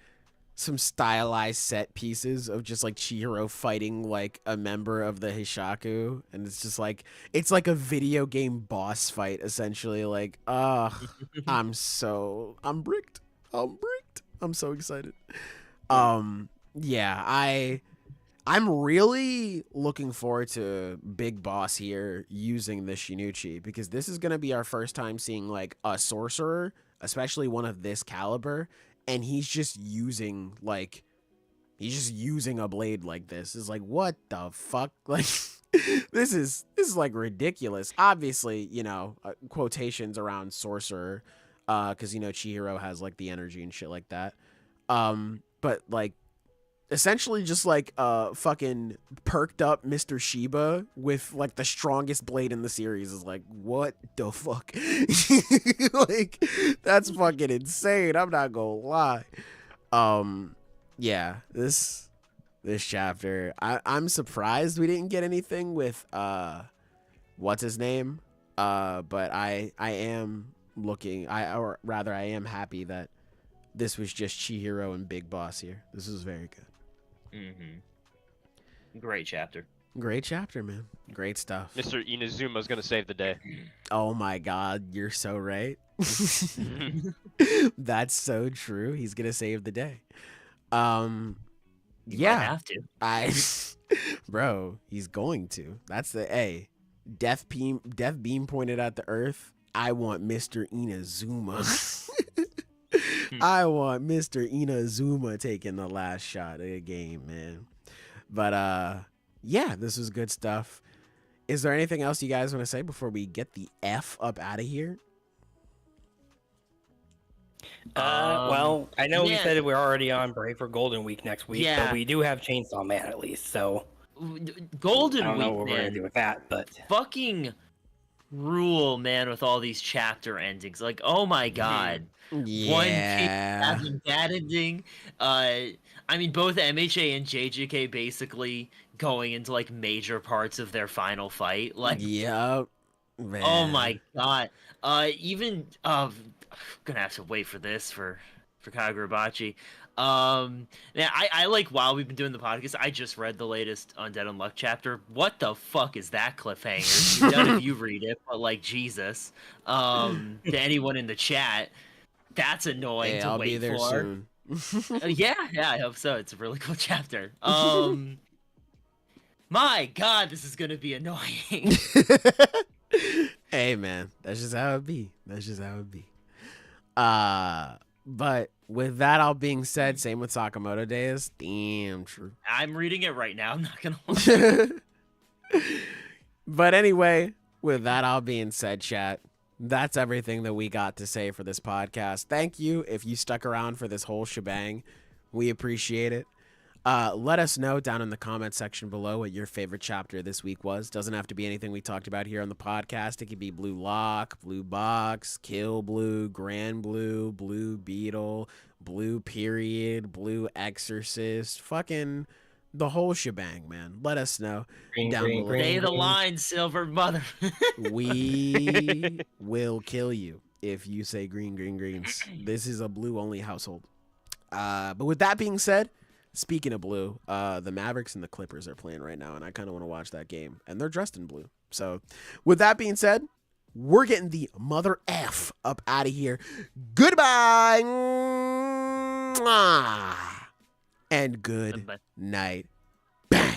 some stylized set pieces of just like Chihiro fighting like a member of the Hishaku, and it's just like it's like a video game boss fight essentially. Like, I'm bricked. I'm so excited. Yeah, I'm really looking forward to Big Boss here using the Shinichi, because this is going to be our first time seeing like a sorcerer, especially one of this caliber, and he's just using a blade like this. It's like, what the fuck? Like this is like ridiculous. Obviously, you know, quotations around sorcerer, cuz you know Chihiro has like the energy and shit like that. But like essentially just like fucking perked up Mr. Shiba with like the strongest blade in the series is like, what the fuck? Like, that's fucking insane. I'm not gonna lie. Yeah, this chapter, I'm surprised we didn't get anything with what's his name? But I am looking, or rather I am happy that this was just Chihiro and Big Boss here. This was very good. Great chapter. Great chapter, man. Great stuff. Mr. Inazuma's gonna save the day. Oh my god, you're so right. That's so true. He's gonna save the day. You Yeah, might have to. bro, he's going to. That's the Death beam pointed at the earth. I want Mr. Inazuma. I want Mr. Inazuma taking the last shot of the game, man. But yeah, this was good stuff. Is there anything else you guys want to say before we get the F up out of here? Well, I know we yeah. said we're already on break for Golden Week next week, Yeah. but we do have Chainsaw Man at least, so Golden I don't know Week, what we're gonna man. do with that, but Fucking rule, man, with all these chapter endings. Like, oh my god. One Piece Yeah. having that ending. I mean, both MHA and JJK basically going into like major parts of their final fight. Like, Yep. Man. oh my god. Even gonna have to wait for this for Kagurabachi. Yeah, I like while we've been doing the podcast, I just read the latest Undead Unluck chapter. What the fuck is that cliffhanger? None of you read it, but like Jesus. To anyone in the chat, that's annoying Hey, to I'll wait be there for. soon. Yeah, I hope so. It's a really cool chapter. My god, this is gonna be annoying. Hey man, that's just how it be. But with that all being said, same with Sakamoto Days. Damn true. I'm reading it right now. I'm not gonna lie. But anyway, with that all being said, chat, that's everything that we got to say for this podcast. Thank you if you stuck around for this whole shebang. We appreciate it. Let us know down in the comment section below what your favorite chapter this week was. Doesn't have to be anything we talked about here on the podcast. It could be Blue Lock, Blue Box, Kill Blue, Grand Blue, Blue Beetle, Blue Period, Blue Exorcist, fucking the whole shebang, man. Let us know down below. Stay the line, Silver Mother. We will kill you if you say green, green, greens. This is a blue only household. But with that being said, speaking of blue, the Mavericks and the Clippers are playing right now, and I kind of want to watch that game. And they're dressed in blue. So with that being said, we're getting the mother F up out of here. Goodbye. Mwah. And good Bye. night. Bang.